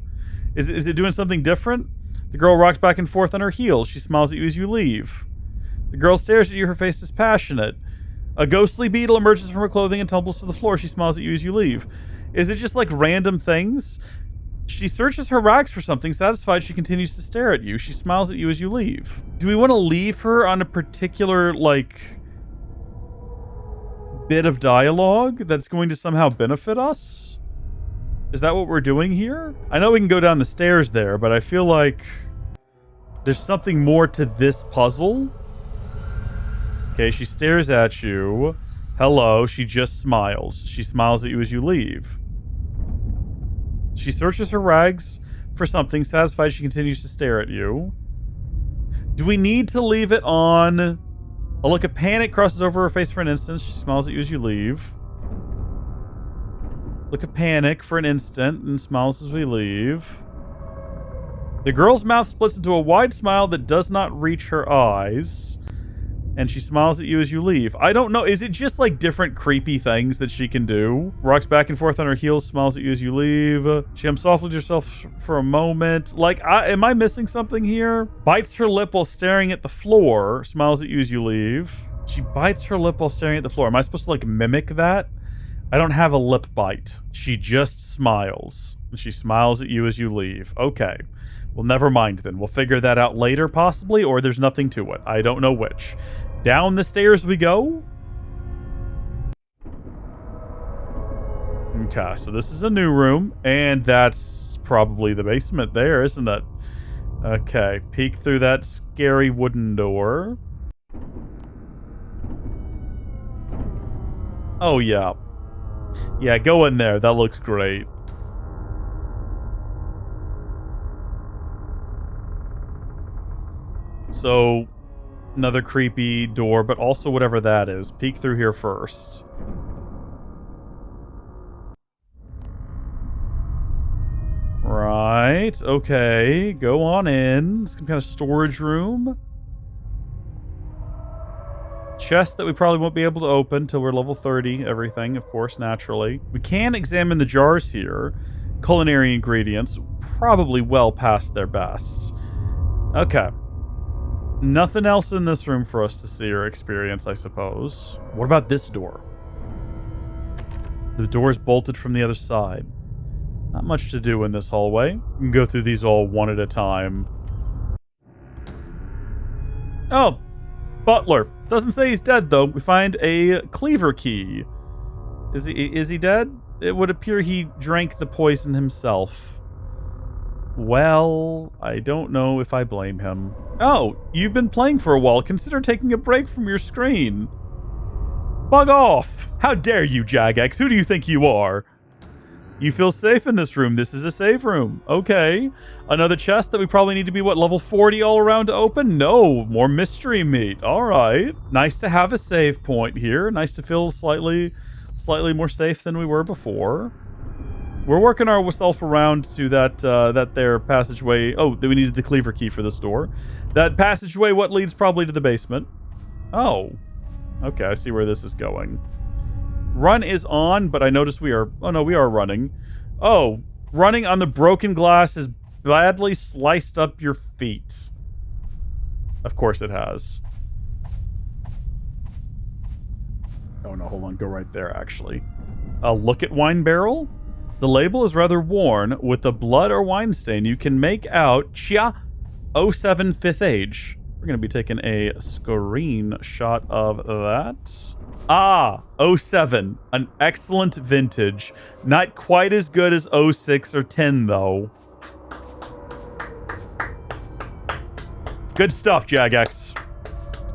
Is it doing something different? The girl rocks back and forth on her heels. She smiles at you as you leave. The girl stares at you, her face is passionate. A ghostly beetle emerges from her clothing and tumbles to the floor. She smiles at you as you leave. Is it just like random things? She searches her rags for something. Satisfied, she continues to stare at you. She smiles at you as you leave. Do we want to leave her on a particular, like, bit of dialogue that's going to somehow benefit us? Is that what we're doing here? I know we can go down the stairs there, but I feel like there's something more to this puzzle. Okay, she stares at you. Hello, she just smiles. She smiles at you as you leave. She searches her rags for something. Satisfied, she continues to stare at you. Do we need to leave it on? A look of panic crosses over her face for an instant. She smiles at you as you leave. Look of panic for an instant and smiles as we leave. The girl's mouth splits into a wide smile that does not reach her eyes. And she smiles at you as you leave. I don't know. Is it just like different creepy things that she can do? Rocks back and forth on her heels, smiles at you as you leave. She comes softly to herself for a moment. Like, am I missing something here? Bites her lip while staring at the floor, smiles at you as you leave. She bites her lip while staring at the floor. Am I supposed to like mimic that? I don't have a lip bite. She just smiles. And she smiles at you as you leave. Okay. Well, never mind then. We'll figure that out later, possibly, or there's nothing to it. I don't know which. Down the stairs we go. Okay, so this is a new room, and that's probably the basement there, isn't it? Okay, peek through that scary wooden door. Oh, yeah. Yeah, go in there. That looks great. So, another creepy door, but also whatever that is. Peek through here first. Right, okay. Go on in. Some kind of storage room. Chest that we probably won't be able to open till we're level 30. Everything, of course, naturally. We can examine the jars here. Culinary ingredients. Probably well past their best. Okay. Nothing else in this room for us to see or experience, I suppose. What about this door? The door's bolted from the other side. Not much to do in this hallway. We can go through these all one at a time. Oh, butler. Doesn't say he's dead, though. We find a cleaver key. Is he dead? It would appear he drank the poison himself. Well, I don't know if I blame him. Oh, you've been playing for a while. Consider taking a break from your screen. Bug off! How dare you, Jagex? Who do you think you are? You feel safe in this room. This is a safe room. Okay. Another chest that we probably need to be, what, level 40 all around to open? No, more mystery meat. All right. Nice to have a save point here. Nice to feel slightly more safe than we were before. We're working ourselves around to that there passageway. Oh, we needed the cleaver key for this door. That passageway, what leads probably to the basement. Oh. Okay, I see where this is going. Run is on, but I notice we are... Oh, no, we are running. Oh, running on the broken glass has badly sliced up your feet. Of course it has. Oh, no, hold on. Go right there, actually. Look at wine barrel. The label is rather worn. With the blood or wine stain, you can make out Chia 07 5th age. We're going to be taking a screenshot of that. Ah, 07. An excellent vintage. Not quite as good as 06 or 10, though. Good stuff, Jagex.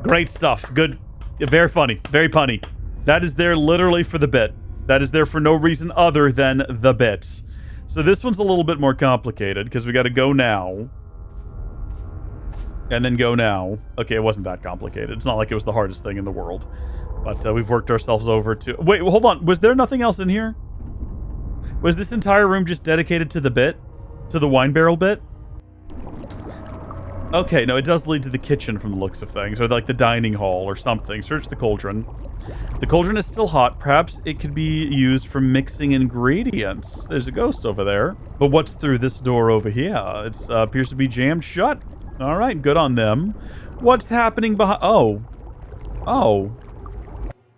Great stuff. Good. Very funny. Very punny. That is there literally for the bit. That is there for no reason other than the bit. So this one's a little bit more complicated because we got to go now. And then go now. Okay, it wasn't that complicated. It's not like it was the hardest thing in the world. But we've worked ourselves over to... Wait, hold on. Was there nothing else in here? Was this entire room just dedicated to the bit? To the wine barrel bit? Okay, no, it does lead to the kitchen from the looks of things. Or like the dining hall or something. Search the cauldron. The cauldron is still hot. Perhaps it could be used for mixing ingredients. There's a ghost over there. But what's through this door over here? It appears to be jammed shut. All right, good on them. What's happening behind... Oh. Oh.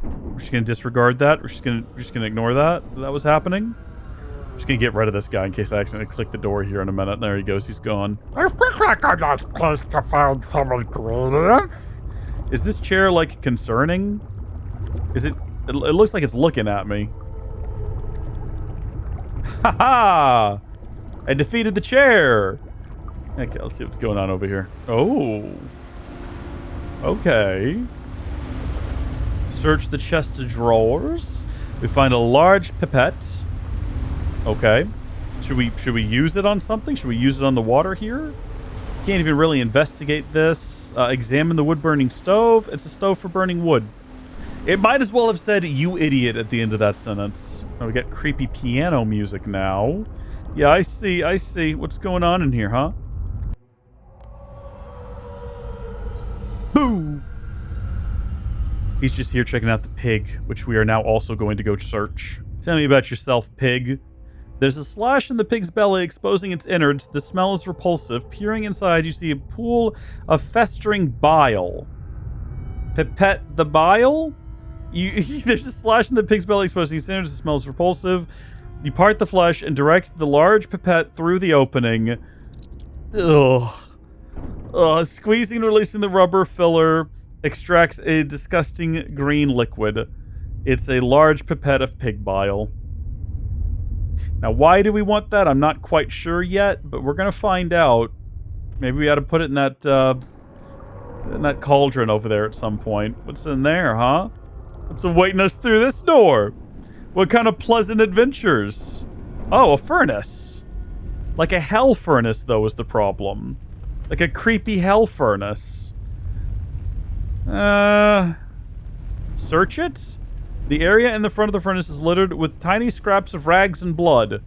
We're just going to disregard that. We're just going to ignore that. That was happening. I'm just going to get rid of this guy in case I accidentally click the door here in a minute. There he goes. He's gone. I think like a nice place to find some ingredients. Is this chair, like, concerning? Is it... It looks like it's looking at me. Ha ha! I defeated the chair. Okay, let's see what's going on over here. Oh. Okay. Search the chest of drawers. We find a large pipette. Okay. Should we use it on something? Should we use it on the water here? Can't even really investigate this. Examine the wood-burning stove. It's a stove for burning wood. It might as well have said, "you idiot," at the end of that sentence. Oh, we got creepy piano music now. Yeah, I see. What's going on in here, huh? Boo! He's just here checking out the pig, which we are now also going to go search. Tell me about yourself, pig. There's a slash in the pig's belly exposing its innards. The smell is repulsive. Peering inside, you see a pool of festering bile. Pipette the bile? There's a slash in the pig's belly exposing its innards. The smell is repulsive. You part the flesh and direct the large pipette through the opening. Ugh. Squeezing and releasing the rubber filler extracts a disgusting green liquid. It's a large pipette of pig bile. Now, why do we want that? I'm not quite sure yet, but we're gonna find out. Maybe we ought to put it in that cauldron over there at some point. What's in there, huh? What's awaiting us through this door? What kind of pleasant adventures? Oh, a furnace. Like a hell furnace, though, is the problem. Like a creepy hell furnace. Search it? The area in the front of the furnace is littered with tiny scraps of rags and blood.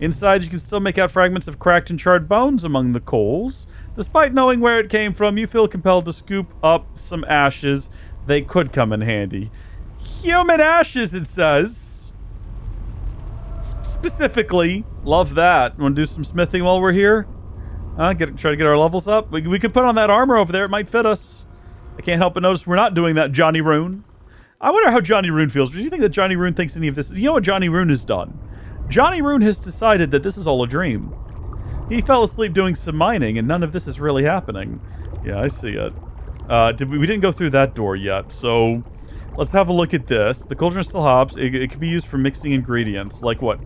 Inside, you can still make out fragments of cracked and charred bones among the coals. Despite knowing where it came from, you feel compelled to scoop up some ashes. They could come in handy. Human ashes, it says. Specifically. Love that. Want to do some smithing while we're here? Try to get our levels up? We could put on that armor over there. It might fit us. I can't help but notice we're not doing that, Johnny Ruun. I wonder how Johnny Ruun feels. Do you think that Johnny Ruun thinks any of this? You know what Johnny Ruun has done? Johnny Ruun has decided that this is all a dream. He fell asleep doing some mining, and none of this is really happening. Yeah, I see it. We didn't go through that door yet, so let's have a look at this. The cauldron still hops. It can be used for mixing ingredients. Like what?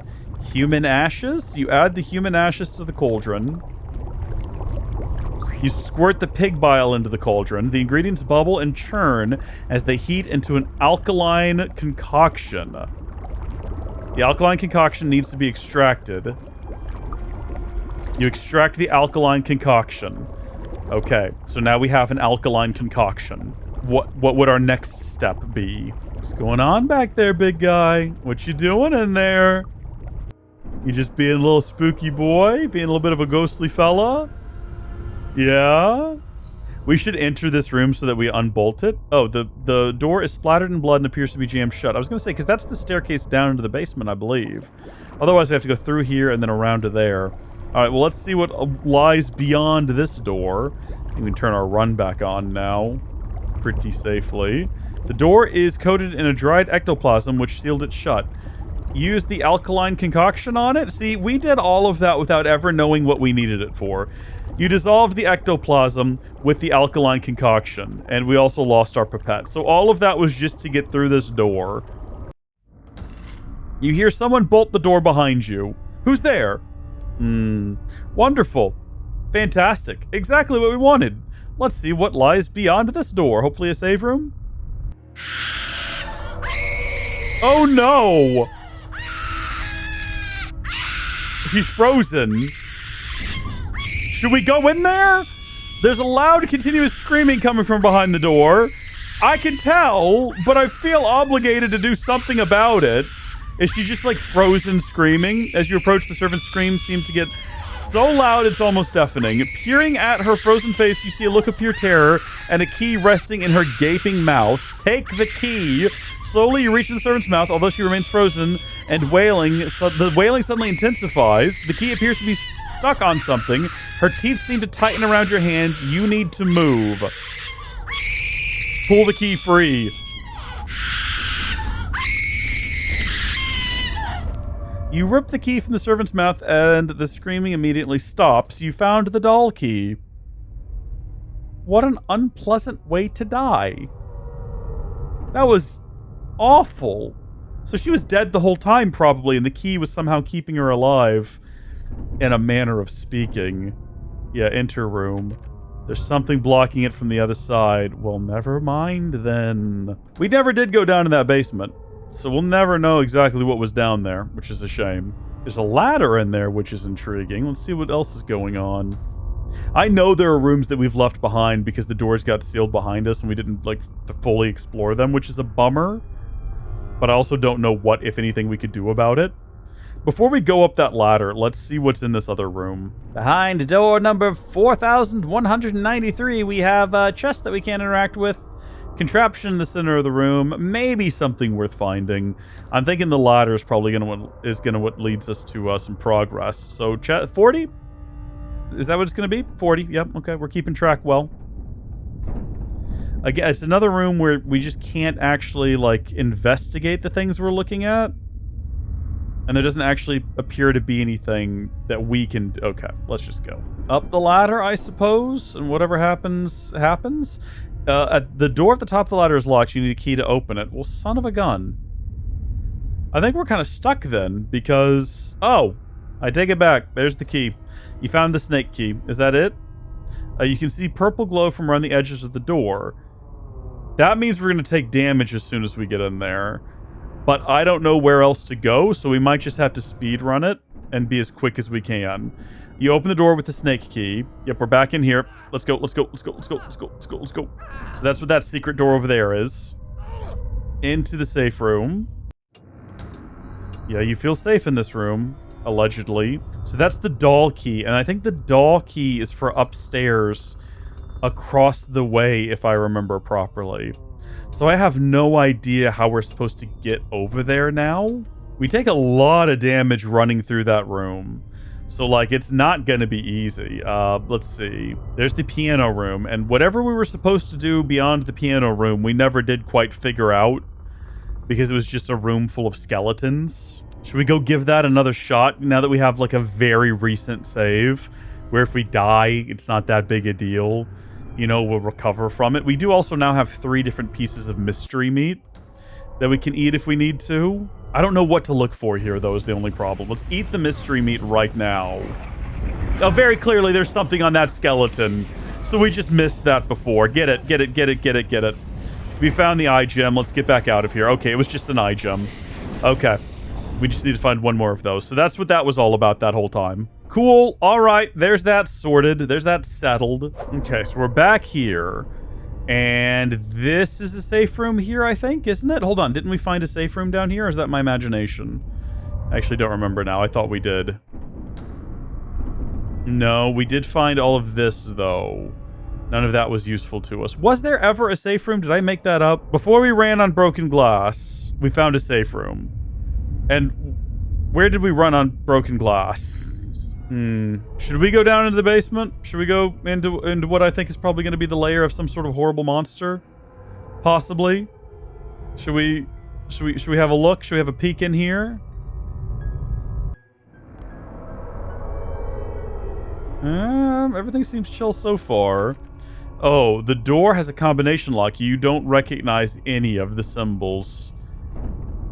Human ashes? You add the human ashes to the cauldron. You squirt the pig bile into the cauldron. The ingredients bubble and churn as they heat into an alkaline concoction. The alkaline concoction needs to be extracted. You extract the alkaline concoction. Okay, so now we have an alkaline concoction. What would our next step be? What's going on back there, big guy? What you doing in there? You just being a little spooky boy? Being a little bit of a ghostly fella? Yeah? We should enter this room so that we unbolt it. Oh, the door is splattered in blood and appears to be jammed shut. I was going to say, because that's the staircase down into the basement, I believe. Otherwise, we have to go through here and then around to there. All right, well, let's see what lies beyond this door. We can turn our run back on now pretty safely. The door is coated in a dried ectoplasm, which sealed it shut. Use the alkaline concoction on it? See, we did all of that without ever knowing what we needed it for. You dissolved the ectoplasm with the alkaline concoction, and we also lost our pipette. So all of that was just to get through this door. You hear someone bolt the door behind you. Who's there? Wonderful. Fantastic. Exactly what we wanted. Let's see what lies beyond this door. Hopefully a save room? Oh no! He's frozen. Should we go in there? There's a loud, continuous screaming coming from behind the door. I can tell, but I feel obligated to do something about it. Is she just like frozen screaming? As you approach, the servant's scream seems to get so loud it's almost deafening. Peering at her frozen face, you see a look of pure terror and a key resting in her gaping mouth. Take the key. Slowly, you reach the servant's mouth, although she remains frozen and wailing. The wailing suddenly intensifies. The key appears to be stuck on something. Her teeth seem to tighten around your hand. You need to move. Pull the key free. You rip the key from the servant's mouth, and the screaming immediately stops. You found the doll key. What an unpleasant way to die. That was awful. So she was dead the whole time, probably, and the key was somehow keeping her alive, in a manner of speaking. Yeah, enter room. There's something blocking it from the other side. Well, never mind then. We never did go down in that basement, so we'll never know exactly what was down there, which is a shame. There's a ladder in there, which is intriguing. Let's see what else is going on. I know there are rooms that we've left behind because the doors got sealed behind us and we didn't, like, fully explore them, which is a bummer. But I also don't know what, if anything, we could do about it. Before we go up that ladder, let's see what's in this other room. Behind door number 4193, we have a chest that we can't interact with. Contraption in the center of the room, maybe something worth finding. I'm thinking the ladder is probably what leads us to some progress. So 40? Is that what it's gonna be? 40, yep, okay, we're keeping track well. Again, it's another room where we just can't actually, like, investigate the things we're looking at. And there doesn't actually appear to be anything that we can... Okay, let's just go. Up the ladder, I suppose, and whatever happens, happens. At the door at the top of the ladder is locked. You need a key to open it. Well, son of a gun. I think we're kind of stuck then, because... Oh, I take it back. There's the key. You found the snake key. Is that it? You can see purple glow from around the edges of the door. That means we're going to take damage as soon as we get in there. But I don't know where else to go, so we might just have to speed run it and be as quick as we can. You open the door with the snake key. Yep, we're back in here. Let's go, let's go, let's go, let's go, let's go, let's go, let's go. So that's what that secret door over there is. Into the safe room. Yeah, you feel safe in this room, allegedly. So that's the doll key, and I think the doll key is for upstairs across the way, if I remember properly. So I have no idea how we're supposed to get over there now. We take a lot of damage running through that room. So, like, it's not gonna be easy. Let's see. There's the piano room, and whatever we were supposed to do beyond the piano room, we never did quite figure out because it was just a room full of skeletons. Should we go give that another shot now that we have, like, a very recent save where if we die, it's not that big a deal? You know, we'll recover from it. We do also now have 3 different pieces of mystery meat that we can eat if we need to. I don't know what to look for here, though, is the only problem. Let's eat the mystery meat right now. Oh, very clearly there's something on that skeleton. So we just missed that before. Get it, get it, get it, get it, get it. We found the eye gem. Let's get back out of here. Okay, it was just an eye gem. Okay. We just need to find one more of those. So that's what that was all about that whole time. Cool. All right. There's that sorted. There's that settled. Okay, so we're back here. And this is a safe room here, I think, isn't it? Hold on. Didn't we find a safe room down here, or is that my imagination? I actually don't remember now. I thought we did. No, we did find all of this, though. None of that was useful to us. Was there ever a safe room? Did I make that up? Before we ran on broken glass, we found a safe room. And where did we run on broken glass? Should we go down into the basement? Should we go into what I think is probably going to be the lair of some sort of horrible monster? Possibly. Should we have a look? Should we have a peek in here? Everything seems chill so far. Oh, the door has a combination lock. You don't recognize any of the symbols.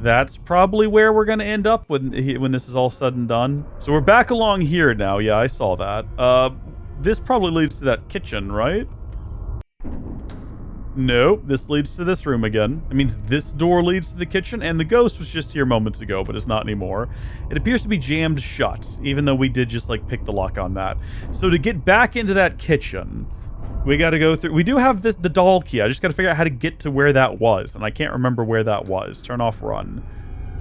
That's probably where we're going to end up when this is all said and done. So we're back along here now. Yeah, I saw that. This probably leads to that kitchen, right? No, this leads to this room again. It means this door leads to the kitchen, and the ghost was just here moments ago, but it's not anymore. It appears to be jammed shut, even though we did just, like, pick the lock on that. So to get back into that kitchen, we got to go through... We do have the doll key. I just got to figure out how to get to where that was, and I can't remember where that was. Turn off run.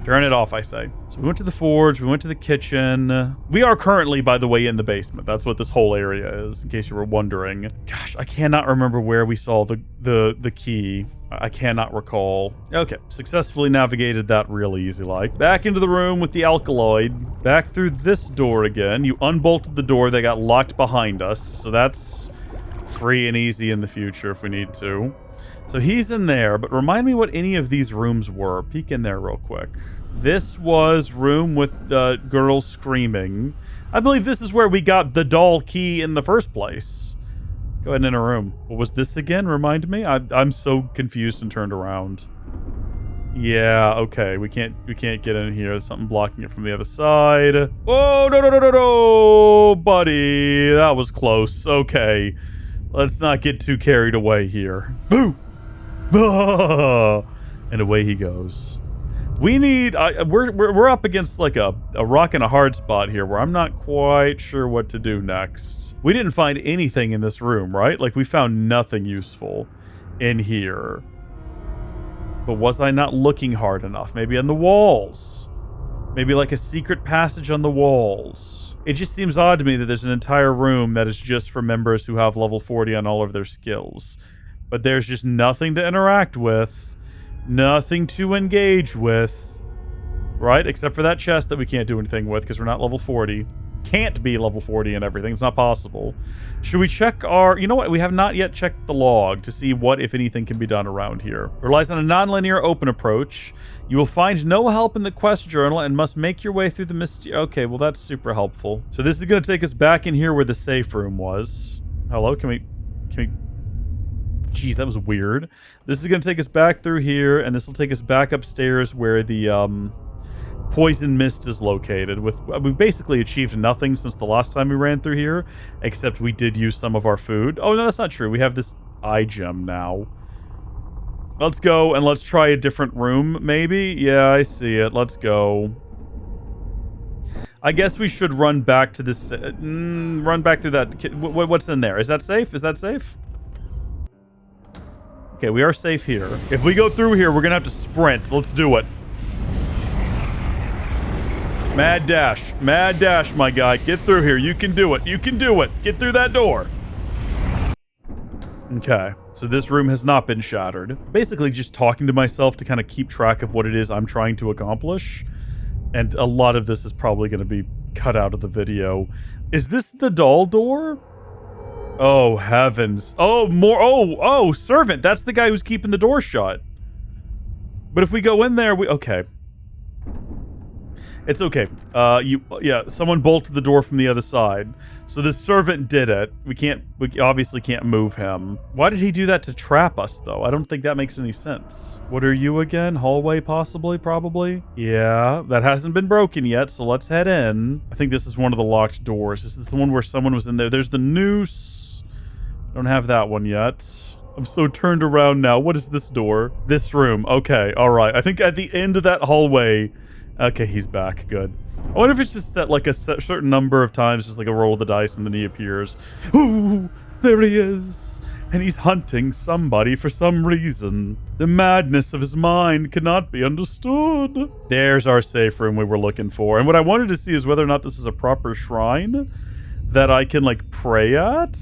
Turn it off, I say. So we went to the forge. We went to the kitchen. We are currently, by the way, in the basement. That's what this whole area is, in case you were wondering. Gosh, I cannot remember where we saw the key. I cannot recall. Okay, successfully navigated that real easy like. Back into the room with the alkaloid. Back through this door again. You unbolted the door that got locked behind us, so that's free and easy in the future if we need to. So he's in there, but remind me what any of these rooms were. Peek in there real quick. This was room with girls screaming. I believe this is where we got the doll key in the first place. Go ahead and enter room. What was this again? Remind me? I'm so confused and turned around. Yeah, okay. We can't get in here. There's something blocking it from the other side. Oh, no, buddy. That was close. Okay. Let's not get too carried away here. Boo! And away he goes. We need... we're up against like a rock and a hard spot here where I'm not quite sure what to do next. We didn't find anything in this room, right? Like, we found nothing useful in here. But was I not looking hard enough? Maybe on the walls. Maybe like a secret passage on the walls. It just seems odd to me that there's an entire room that is just for members who have level 40 on all of their skills. But there's just nothing to interact with. Nothing to engage with. Right? Except for that chest that we can't do anything with because we're not level 40. Can't be level 40 and everything. It's not possible. Should we check our... You know what? We have not yet checked the log to see what, if anything, can be done around here. It relies on a non-linear open approach. You will find no help in the quest journal and must make your way through the mystery... Okay, well, that's super helpful. So this is going to take us back in here where the safe room was. Hello? Can we... Jeez, that was weird. This is going to take us back through here, and this will take us back upstairs where the, poison mist is located. We've basically achieved nothing since the last time we ran through here, except we did use some of our food. Oh, no, that's not true. We have this eye gem now. Let's go and let's try a different room, maybe? Yeah, I see it. Let's go. I guess we should run back to this... run back through that... What's in there? Is that safe? Is that safe? Okay, we are safe here. If we go through here, we're gonna have to sprint. Let's do it. Mad dash, my guy. Get through here. You can do it. You can do it. Get through that door. Okay, so this room has not been shattered. Basically just talking to myself to kind of keep track of what it is I'm trying to accomplish. And a lot of this is probably going to be cut out of the video. Is this the doll door? Oh, heavens. Oh, more. Oh, servant. That's the guy who's keeping the door shut. But if we go in there, okay. It's okay. Yeah, someone bolted the door from the other side. So the servant did it. We obviously can't move him. Why did he do that to trap us, though? I don't think that makes any sense. What are you again? Hallway, possibly, probably? Yeah, that hasn't been broken yet, so let's head in. I think this is one of the locked doors. This is the one where someone was in there. There's the noose. Don't have that one yet. I'm so turned around now. What is this door? This room. Okay, all right. I think at the end of that hallway... Okay, he's back. Good. I wonder if it's just set like a certain number of times, just like a roll of the dice, and then he appears. Ooh, there he is. And he's hunting somebody for some reason. The madness of his mind cannot be understood. There's our safe room we were looking for. And what I wanted to see is whether or not this is a proper shrine that I can, like, pray at.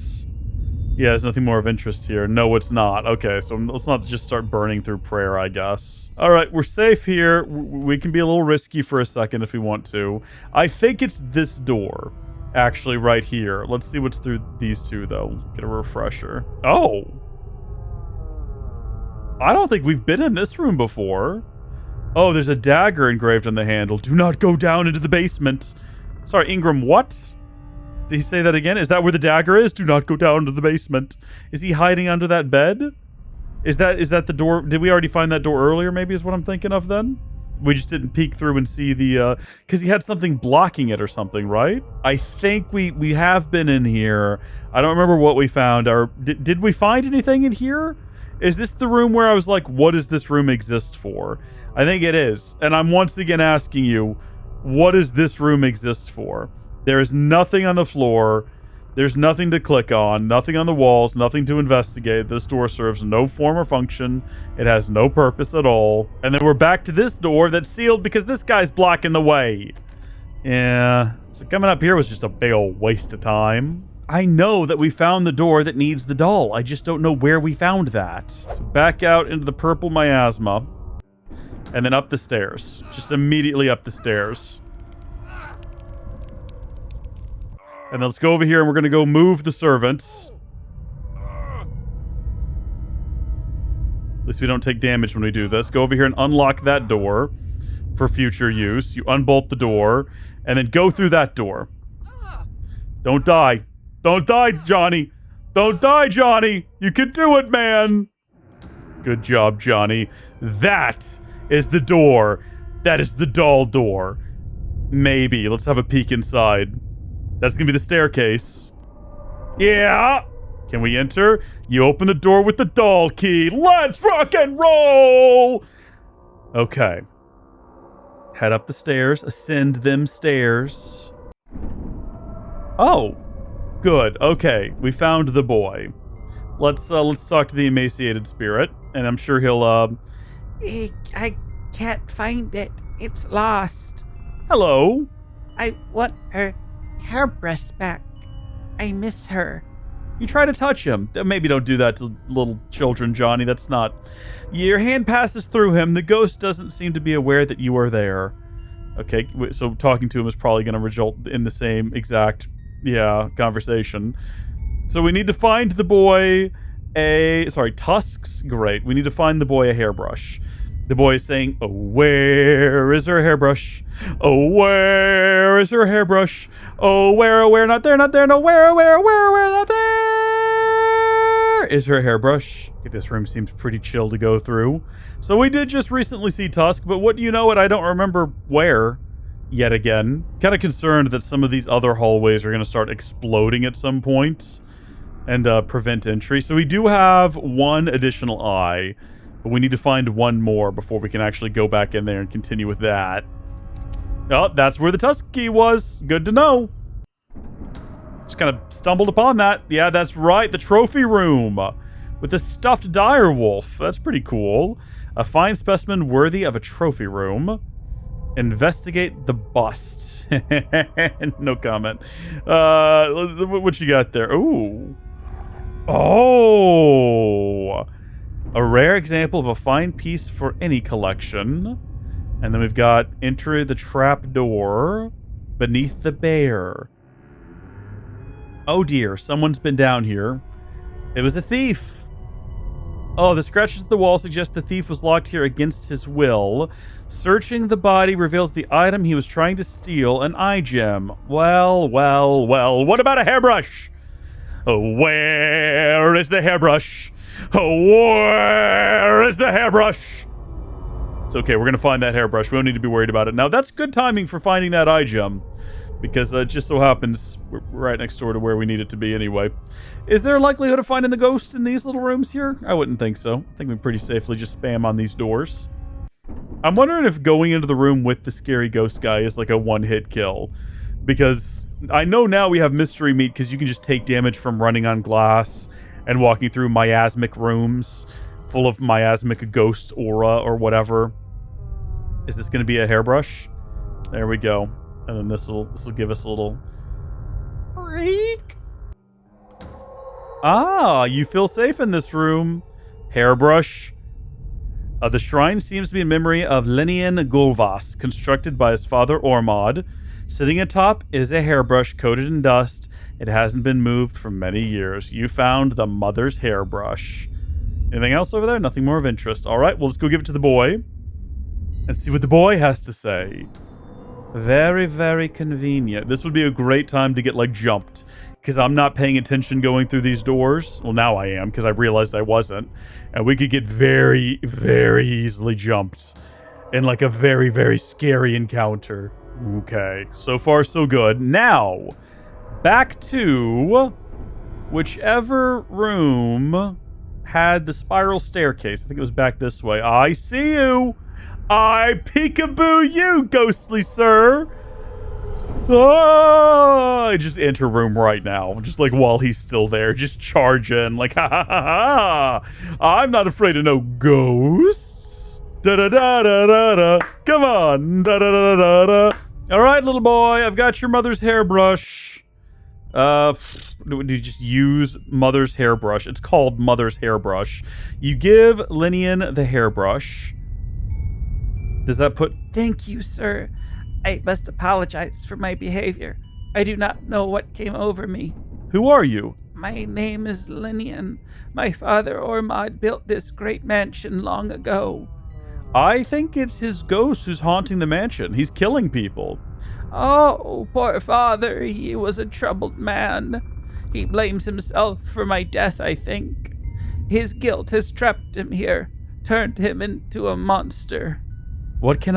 Yeah, there's nothing more of interest here. No, it's not. Okay, so let's not just start burning through prayer, I guess. All right, we're safe here. We can be a little risky for a second if we want to. I think it's this door, actually, right here. Let's see what's through these two, though. Get a refresher. Oh. I don't think we've been in this room before. Oh, there's a dagger engraved on the handle. Do not go down into the basement. Sorry, Ingram, what? Did he say that again? Is that where the dagger is? Do not go down to the basement. Is he hiding under that bed? Is that the door? Did we already find that door earlier, maybe is what I'm thinking of then? We just didn't peek through and see the, because he had something blocking it or something, right? I think we have been in here. I don't remember what we found. Did we find anything in here? Is this the room where I was like, what does this room exist for? I think it is. And I'm once again asking you, what does this room exist for? There is nothing on the floor. There's nothing to click on. Nothing on the walls. Nothing to investigate. This door serves no form or function. It has no purpose at all. And then we're back to this door that's sealed because this guy's blocking the way. Yeah. So coming up here was just a big old waste of time. I know that we found the door that needs the doll. I just don't know where we found that. So back out into the purple miasma. And then up the stairs. Just immediately up the stairs. And let's go over here and we're going to go move the servants. At least we don't take damage when we do this. Go over here and unlock that door for future use. You unbolt the door and then go through that door. Don't die. Don't die, Johnny. Don't die, Johnny. You can do it, man. Good job, Johnny. That is the door. That is the doll door. Maybe. Let's have a peek inside. That's gonna be the staircase. Yeah! Can we enter? You open the door with the doll key. Let's rock and roll! Okay. Head up the stairs. Ascend them stairs. Oh. Good. Okay. We found the boy. Let's talk to the emaciated spirit, and I'm sure he'll, I can't find it. It's lost. Hello. I want her hairbrush back. I miss her. You try to touch him. Maybe don't do that to little children, Johnny. That's not... Your hand passes through him. The ghost doesn't seem to be aware that you are there. Okay, so talking to him is probably going to result in the same exact, conversation. So we need to find the boy tusks? Great. We need to find the boy a hairbrush. The boy is saying, oh, where is her hairbrush? Oh, where is her hairbrush? Oh, where, not there, no, where, not there is her hairbrush. Okay, this room seems pretty chill to go through. So we did just recently see Tusk, but what do you know what? I don't remember where yet again. Kind of concerned that some of these other hallways are going to start exploding at some point and prevent entry. So we do have one additional eye. But we need to find one more before we can actually go back in there and continue with that. Oh, that's where the Tusk key was. Good to know. Just kind of stumbled upon that. Yeah, that's right. The trophy room with the stuffed dire wolf. That's pretty cool. A fine specimen worthy of a trophy room. Investigate the bust. No comment. What you got there? Ooh. Oh. A rare example of a fine piece for any collection. And then we've got enter the trap door beneath the bear. Oh dear, someone's been down here. It was a thief. Oh, the scratches at the wall suggest the thief was locked here against his will. Searching the body reveals the item he was trying to steal, an eye gem. Well, what about a hairbrush? Oh, where is the hairbrush? Oh, where is the hairbrush? It's okay, we're gonna find that hairbrush. We don't need to be worried about it. Now, that's good timing for finding that eye gem, because it just so happens we're right next door to where we need it to be anyway. Is there a likelihood of finding the ghost in these little rooms here? I wouldn't think so. I think we pretty safely just spam on these doors. I'm wondering if going into the room with the scary ghost guy is like a one-hit kill, because I know now we have mystery meat because you can just take damage from running on glass and walking through miasmic rooms full of miasmic ghost aura or whatever. Is this going to be a hairbrush? There we go. And then this will give us a little freak. Ah, you feel safe in this room. Hairbrush. The shrine seems to be in memory of Linian Gulvas, constructed by his father Ormod. Sitting atop is a hairbrush coated in dust. It hasn't been moved for many years. You found the mother's hairbrush. Anything else over there? Nothing more of interest. All right, well, let's go give it to the boy and see what the boy has to say. Very, very convenient. This would be a great time to get, like, jumped, because I'm not paying attention going through these doors. Well, now I am, because I realized I wasn't. And we could get very, very easily jumped in, like, a very, very scary encounter. Okay, so far so good. Now, back to whichever room had the spiral staircase. I think it was back this way. I see you. I peekaboo you, ghostly sir. Oh, I just enter room right now, just like while he's still there, just charge in, like, ha ha ha ha. I'm not afraid of no ghosts. Da da da da da da. Come on, da da da da da. All right, little boy, I've got your mother's hairbrush. Do you just use mother's hairbrush? It's called mother's hairbrush. You give Linian the hairbrush. Does that put... Thank you, sir. I must apologize for my behavior. I do not know what came over me. Who are you? My name is Linian. My father Ormod built this great mansion long ago. I think it's his ghost who's haunting the mansion. He's killing people. Oh, poor father. He was a troubled man. He blames himself for my death, I think. His guilt has trapped him here, turned him into a monster. What can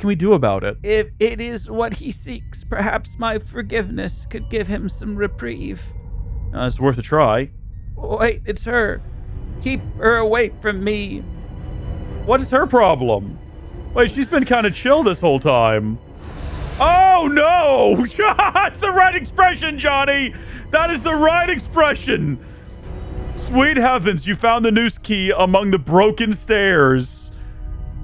we do about it? If it is what he seeks, perhaps my forgiveness could give him some reprieve. It's worth a try. Wait, it's her. Keep her away from me. What is her problem? Wait, she's been kind of chill this whole time. Oh, no! That's the right expression, Johnny! That is the right expression! Sweet heavens, you found the noose key among the broken stairs.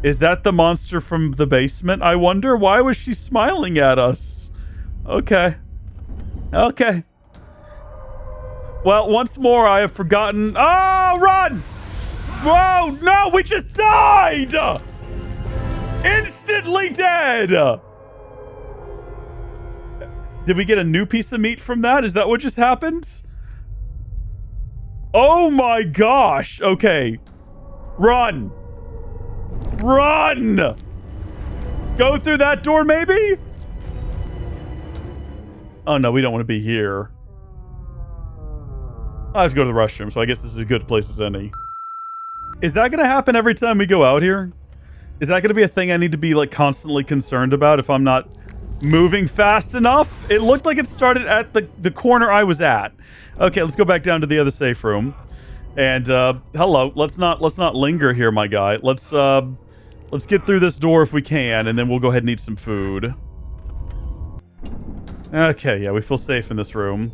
Is that the monster from the basement, I wonder? Why was she smiling at us? Okay. Okay. Well, once more, I have forgotten... Oh, run! Whoa, no, we just died! Instantly dead! Did we get a new piece of meat from that? Is that what just happened? Oh my gosh! Okay. Run! Run! Go through that door, maybe? Oh no, we don't want to be here. I have to go to the restroom, so I guess this is as good a place as any. Is that gonna happen every time we go out here? Is that gonna be a thing I need to be, like, constantly concerned about if I'm not moving fast enough? It looked like it started at the corner I was at. Okay, let's go back down to the other safe room. And, hello. Let's not linger here, my guy. Let's get through this door if we can, and then we'll go ahead and eat some food. Okay, yeah, we feel safe in this room.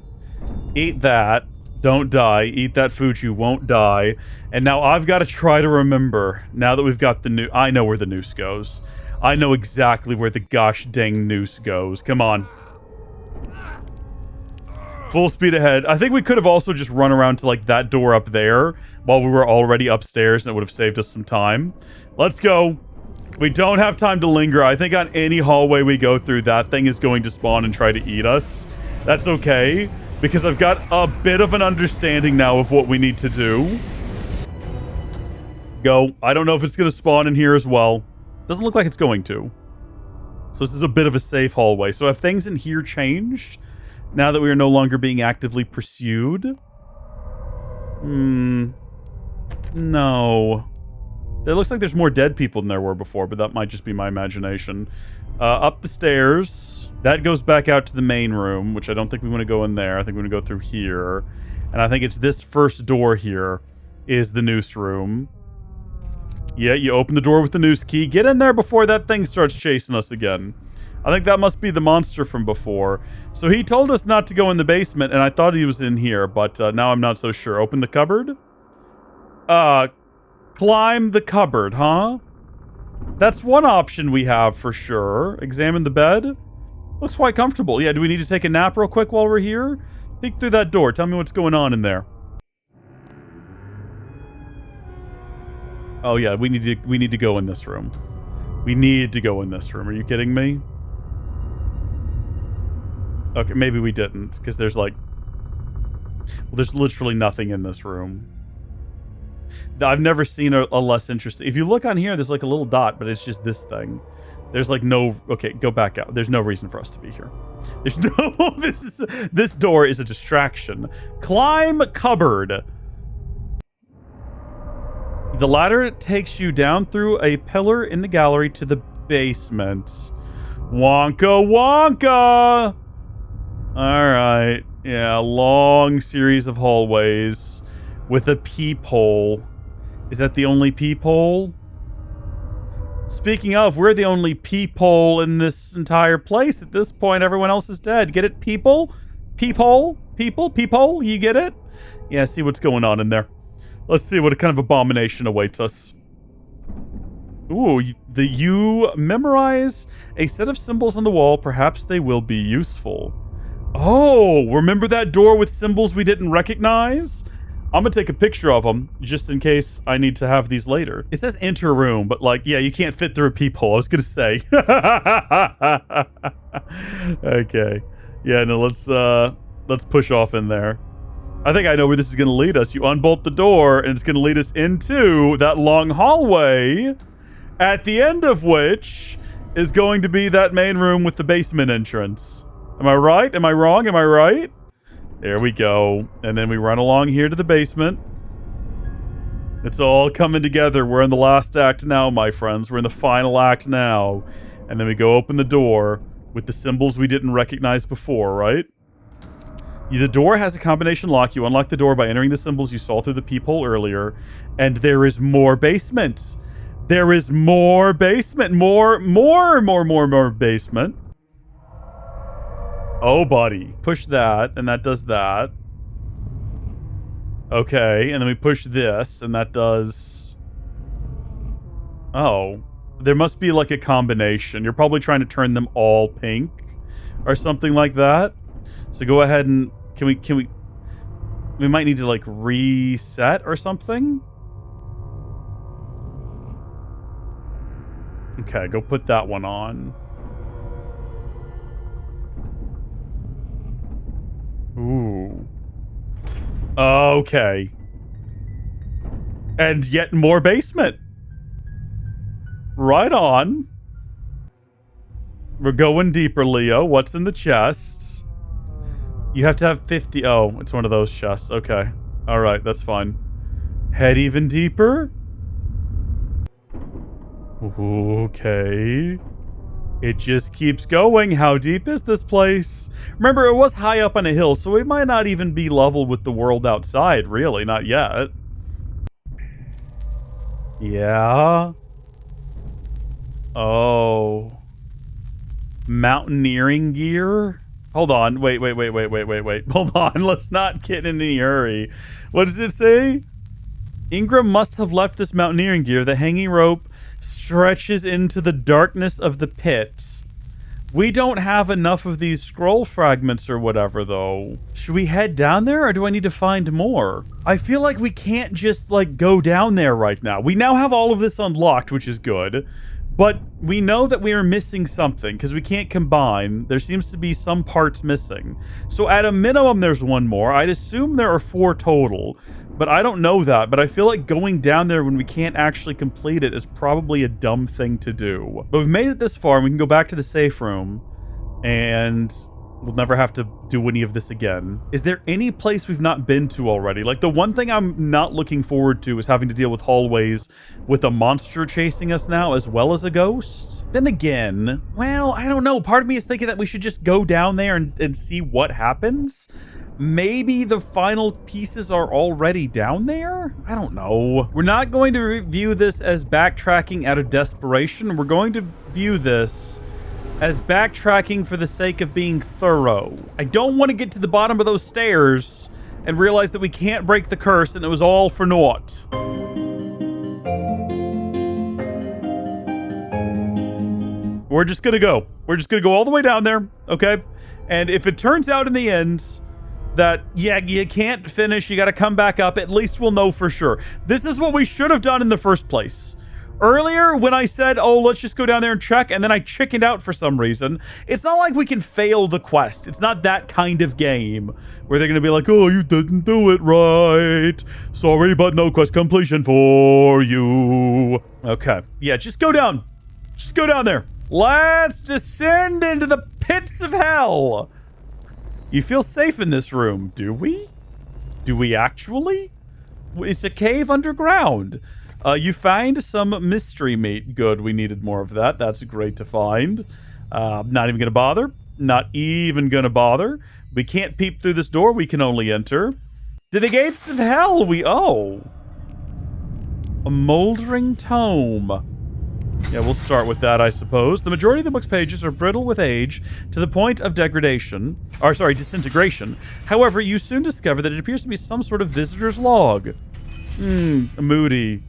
Eat that. Don't die. Eat that food, you won't die. And now I've got to try to remember, now that we've got the new... I know where the noose goes. I know exactly where the gosh dang noose goes. Come on. Full speed ahead. I think we could have also just run around to, like, that door up there while we were already upstairs, and it would have saved us some time. Let's go. We don't have time to linger. I think on any hallway we go through, that thing is going to spawn and try to eat us. That's okay, because I've got a bit of an understanding now of what we need to do. Go. I don't know if it's going to spawn in here as well. Doesn't look like it's going to. So this is a bit of a safe hallway. So have things in here changed now that we are no longer being actively pursued? No. It looks like there's more dead people than there were before, but that might just be my imagination. Up the stairs. That goes back out to the main room, which I don't think we want to go in there. I think we want to go through here. And I think it's this first door here is the noose room. Yeah, you open the door with the noose key. Get in there before that thing starts chasing us again. I think that must be the monster from before. So he told us not to go in the basement, and I thought he was in here, but now I'm not so sure. Open the cupboard? Climb the cupboard, huh? That's one option we have for sure. Examine the bed. Looks quite comfortable. Yeah, do we need to take a nap real quick while we're here? Peek through that door. Tell me what's going on in there. Oh yeah, we need to go in this room. We need to go in this room. Are you kidding me? Okay, maybe we didn't, because there's like... Well, there's literally nothing in this room. I've never seen a less interesting... If you look on here, there's like a little dot, but it's just this thing. There's like no... Okay, go back out. There's no reason for us to be here. There's no... This door is a distraction. Climb cupboard. The ladder takes you down through a pillar in the gallery to the basement. Wonka wonka! Alright. Yeah, long series of hallways with a peephole. Is that the only peephole? Speaking of, we're the only peephole in this entire place. At this point, everyone else is dead. Get it, people? Peephole? People? Peephole? You get it? Yeah, see what's going on in there. Let's see what kind of abomination awaits us. Ooh, you memorize a set of symbols on the wall. Perhaps they will be useful. Oh, remember that door with symbols we didn't recognize? I'm gonna take a picture of them, just in case I need to have these later. It says enter room, but like, yeah, you can't fit through a peephole. I was gonna say. Okay. Yeah, no, let's push off in there. I think I know where this is gonna lead us. You unbolt the door, and it's gonna lead us into that long hallway, at the end of which is going to be that main room with the basement entrance. Am I right? Am I wrong? Am I right? There we go. And then we run along here to the basement. It's all coming together. We're in the last act now, my friends. We're in the final act now. And then we go open the door with the symbols we didn't recognize before, right? The door has a combination lock. You unlock the door by entering the symbols you saw through the peephole earlier. And there is more basement. There is more basement. More basement. Oh, buddy. Push that, and that does that. Okay, and then we push this, and that does... Oh. There must be like a combination. You're probably trying to turn them all pink or something like that. So go ahead and... Can we... We might need to like reset or something. Okay, go put that one on. Ooh. Okay. And yet more basement. Right on. We're going deeper, Leo. What's in the chest? You have to have 50. Oh, it's one of those chests. Okay. All right, that's fine. Head even deeper. Okay. It just keeps going. How deep is this place? Remember, it was high up on a hill, so it might not even be level with the world outside, really. Not yet. Yeah. Oh. Mountaineering gear? Hold on. Wait. Hold on. Let's not get in any hurry. What does it say? Ingram must have left this mountaineering gear. The hanging rope stretches into the darkness of the pit. We don't have enough of these scroll fragments or whatever, though. Should we head down there, or do I need to find more? I feel like we can't just, like, go down there right now. We now have all of this unlocked, which is good. But we know that we are missing something, because we can't combine. There seems to be some parts missing. So at a minimum, there's one more. I'd assume there are 4 total. But I don't know that, but I feel like going down there when we can't actually complete it is probably a dumb thing to do. But we've made it this far, and we can go back to the safe room, and we'll never have to do any of this again. Is there any place we've not been to already? Like, the one thing I'm not looking forward to is having to deal with hallways with a monster chasing us now, as well as a ghost. Then again, well, I don't know. Part of me is thinking that we should just go down there and see what happens. Maybe the final pieces are already down there? I don't know. We're not going to view this as backtracking out of desperation. We're going to view this as backtracking for the sake of being thorough. I don't want to get to the bottom of those stairs and realize that we can't break the curse and it was all for naught. We're just gonna go. We're just gonna go all the way down there, okay? And if it turns out in the end that, yeah, you can't finish, you gotta come back up, at least we'll know for sure. This is what we should have done in the first place. Earlier, when I said, oh, let's just go down there and check, and then I chickened out for some reason, it's not like we can fail the quest. It's not that kind of game where they're gonna be like, oh, you didn't do it right. Sorry, but no quest completion for you. Okay. Yeah, just go down. Just go down there. Let's descend into the pits of hell. You feel safe in this room, do we? Do we actually? It's a cave underground. You find some mystery meat. Good, we needed more of that. That's great to find. Not even gonna bother. Not even gonna bother. We can't peep through this door. We can only enter. To the gates of hell we... Oh. A moldering tome. Yeah, we'll start with that, I suppose. The majority of the book's pages are brittle with age to the point of degradation. Or, sorry, disintegration. However, you soon discover that it appears to be some sort of visitor's log. Moody.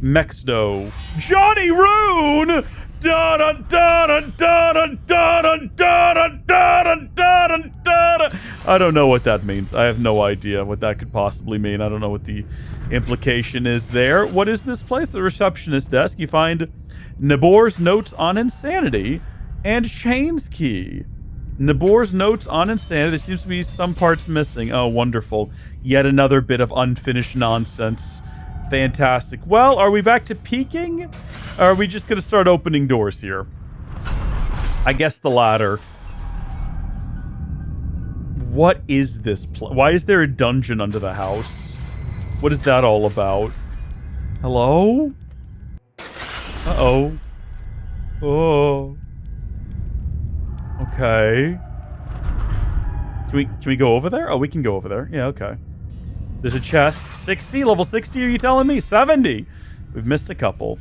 Mexdo. Johnny Ruun! I don't know what that means. I have no idea what that could possibly mean. I don't know what the implication is there. What is this place? A receptionist desk. You find Nabor's notes on insanity and Chain's key. Nabor's notes on insanity. There seems to be some parts missing. Oh, wonderful. Yet another bit of unfinished nonsense. Fantastic. Well, are we back to peeking? Or are we just going to start opening doors here? I guess the latter. What is this place? Why is there a dungeon under the house? What is that all about? Hello? Uh-oh. Oh. Okay. Can we go over there? Oh, we can go over there. Yeah, okay. There's a chest. 60? Level 60, are you telling me? 70! We've missed a couple.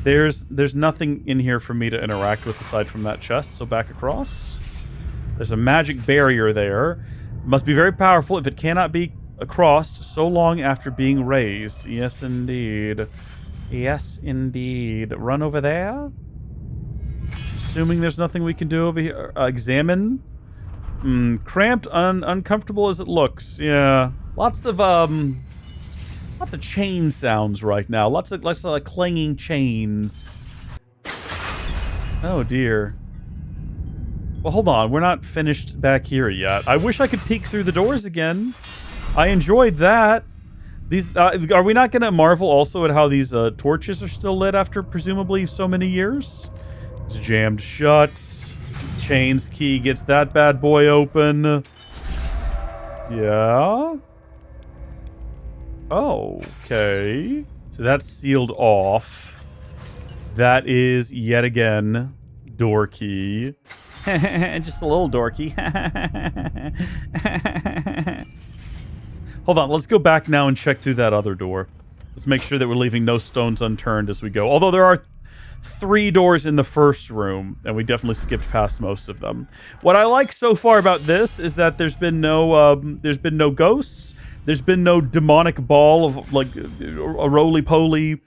There's nothing in here for me to interact with aside from that chest, so back across. There's a magic barrier there. It must be very powerful if it cannot be crossed so long after being raised. Yes, indeed. Yes, indeed. Run over there? Assuming there's nothing we can do over here. Examine? Cramped, uncomfortable as it looks. Yeah. Lots of chain sounds right now. Lots of clanging chains. Oh dear. Well, hold on. We're not finished back here yet. I wish I could peek through the doors again. I enjoyed that. These are we not going to marvel also at how these torches are still lit after presumably so many years? It's jammed shut. Chains key gets that bad boy open. Yeah. Oh, okay. So that's sealed off. That is yet again door key. Just a little door key. Hold on, let's go back now and check through that other door. Let's make sure that we're leaving no stones unturned as we go. Although there are 3 doors in the first room, and we definitely skipped past most of them. What I like so far about this is that there's been no ghosts. There's been no demonic ball of like a roly-poly,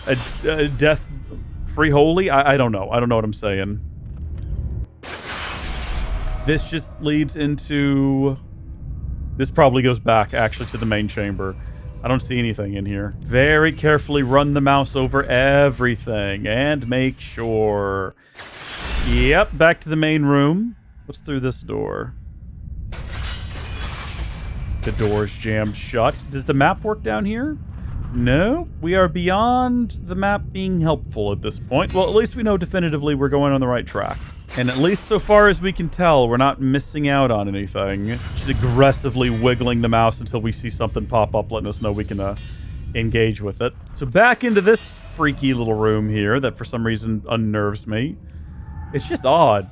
a death free holy. I don't know. I don't know what I'm saying. This just leads into... This probably goes back, actually, to the main chamber. I don't see anything in here. Very carefully run the mouse over everything and make sure. Yep, back to the main room. What's through this door? The door's jammed shut. Does the map work down here? No, we are beyond the map being helpful at this point. Well, at least we know definitively we're going on the right track. And at least so far as we can tell, we're not missing out on anything. Just aggressively wiggling the mouse until we see something pop up, letting us know we can engage with it. So back into this freaky little room here that for some reason unnerves me. It's just odd.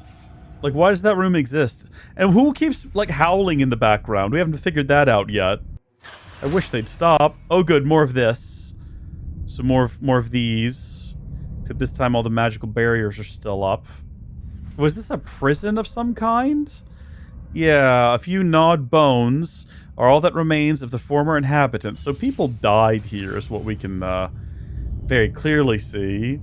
Like, why does that room exist? And who keeps, like, howling in the background? We haven't figured that out yet. I wish they'd stop. Oh, good, more of this. So more of these. Except this time all the magical barriers are still up. Was this a prison of some kind? Yeah, a few gnawed bones are all that remains of the former inhabitants. So people died here is what we can very clearly see.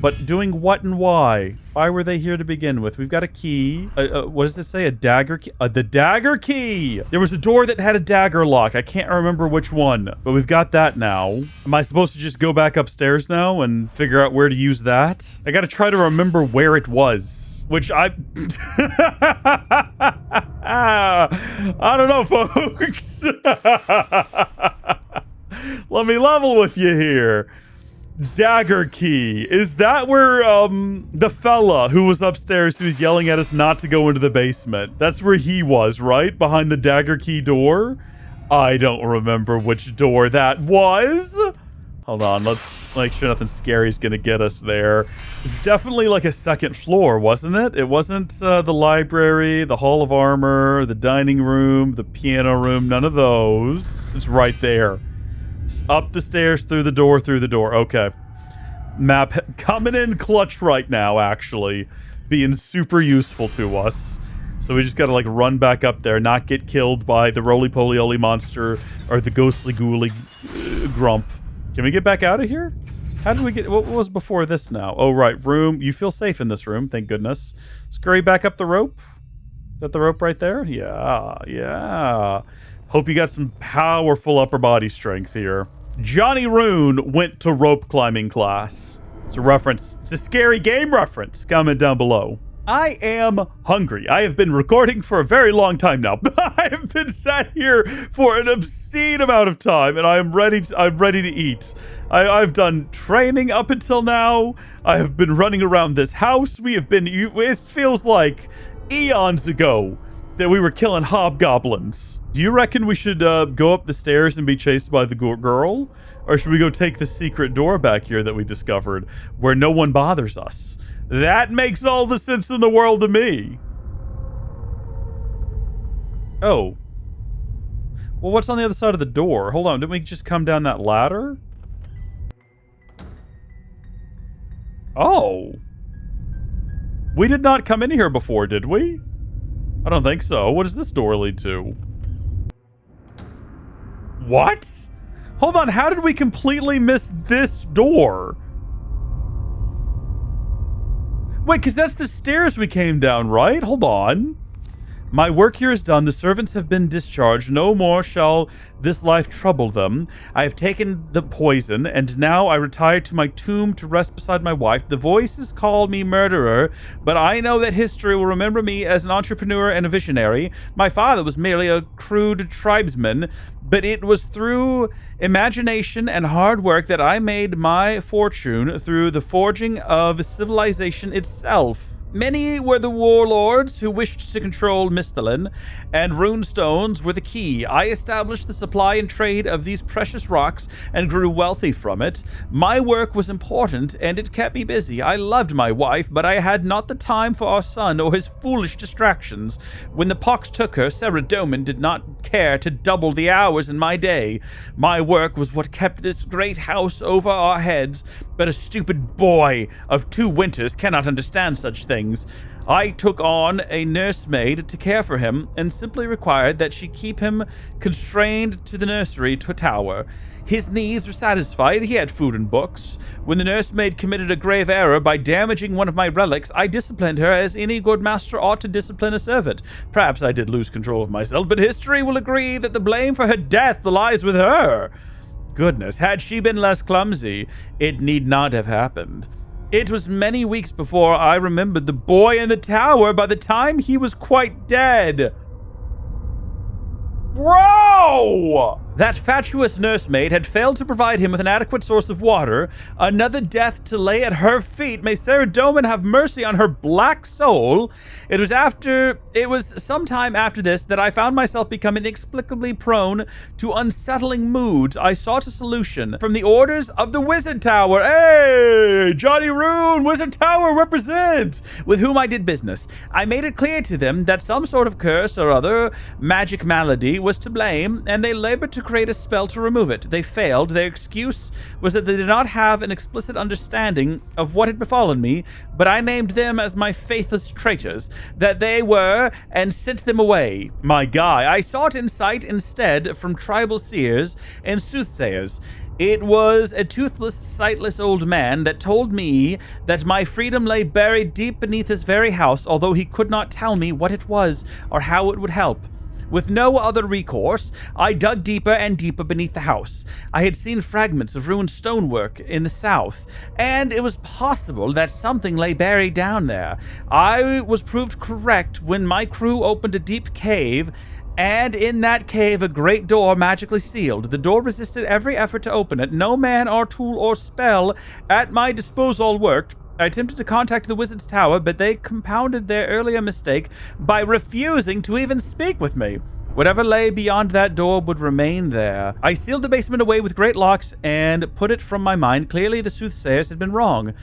But doing what and why? Why were they here to begin with? We've got a key. What does it say? A dagger key? The dagger key! There was a door that had a dagger lock. I can't remember which one, but we've got that now. Am I supposed to just go back upstairs now and figure out where to use that? I gotta try to remember where it was. Which I... I don't know, folks. Let me level with you here. Dagger key. Is that where the fella who was upstairs who was yelling at us not to go into the basement? That's where he was, right? Behind the dagger key door? I don't remember which door that was. Hold on, let's make sure nothing scary is gonna get us there. It's definitely like a second floor, wasn't it? It wasn't the library, the hall of armor, the dining room, the piano room, none of those. It's right there. Up the stairs, through the door, Okay. Map coming in clutch right now, actually. Being super useful to us. So we just gotta, like, run back up there, not get killed by the roly-poly-oly monster or the ghostly-ghouly grump. Can we get back out of here? How did we get... What was before this now? Oh, right. Room. You feel safe in this room, thank goodness. Scurry back up the rope. Is that the rope right there? Yeah, yeah. Hope you got some powerful upper body strength here. Johnny Ruun went to rope climbing class. It's a reference. It's a scary game reference. Comment down below. I am hungry. I have been recording for a very long time now. I have been sat here for an obscene amount of time, and I'm ready to eat. I've done training up until now. I have been running around this house. We have been... It feels like eons ago that we were killing hobgoblins. Do you reckon we should go up the stairs and be chased by the girl? Or should we go take the secret door back here that we discovered where no one bothers us? That makes all the sense in the world to me. Oh. Well, what's on the other side of the door? Hold on, didn't we just come down that ladder? Oh. We did not come in here before, did we? I don't think so. What does this door lead to? What? Hold on, how did we completely miss this door? Wait, because that's the stairs we came down, right? Hold on. My work here is done. The servants have been discharged. No more shall this life trouble them. I have taken the poison, and now I retire to my tomb to rest beside my wife. The voices call me murderer, but I know that history will remember me as an entrepreneur and a visionary. My father was merely a crude tribesman, but it was through imagination and hard work that I made my fortune through the forging of civilization itself. Many were the warlords who wished to control Misthalin, and rune stones were the key. I established the supply and trade of these precious rocks and grew wealthy from it. My work was important, and it kept me busy. I loved my wife, but I had not the time for our son or his foolish distractions. When the pox took her, Sarah Doman did not care to double the hours in my day. My work was what kept this great house over our heads, but a stupid boy of 2 winters cannot understand such things. I took on a nursemaid to care for him and simply required that she keep him constrained to the nursery tower. His needs were satisfied. He had food and books. When the nursemaid committed a grave error by damaging one of my relics, I disciplined her as any good master ought to discipline a servant. Perhaps I did lose control of myself, but history will agree that the blame for her death lies with her. Goodness, had she been less clumsy, it need not have happened. It was many weeks before I remembered the boy in the tower. By the time he was quite dead. Bro! That fatuous nursemaid had failed to provide him with an adequate source of water. Another death to lay at her feet. May Sarah Doman have mercy on her black soul. It was sometime after this that I found myself becoming inexplicably prone to unsettling moods. I sought a solution from the orders of the Wizard Tower. Hey, Johnny Ruun, Wizard Tower represent, with whom I did business. I made it clear to them that some sort of curse or other magic malady was to blame, and they labored to create a spell to remove it. They failed. Their excuse was that they did not have an explicit understanding of what had befallen me, but I named them as my faithless traitors, that they were, and sent them away. My guy, I sought insight instead from tribal seers and soothsayers. It was a toothless, sightless old man that told me that my freedom lay buried deep beneath this very house, although he could not tell me what it was or how it would help. With no other recourse, I dug deeper and deeper beneath the house. I had seen fragments of ruined stonework in the south, and it was possible that something lay buried down there. I was proved correct when my crew opened a deep cave, and in that cave a great door magically sealed. The door resisted every effort to open it. No man or tool or spell at my disposal worked. I attempted to contact the Wizard's Tower, but they compounded their earlier mistake by refusing to even speak with me. Whatever lay beyond that door would remain there. I sealed the basement away with great locks and put it from my mind. Clearly, the soothsayers had been wrong.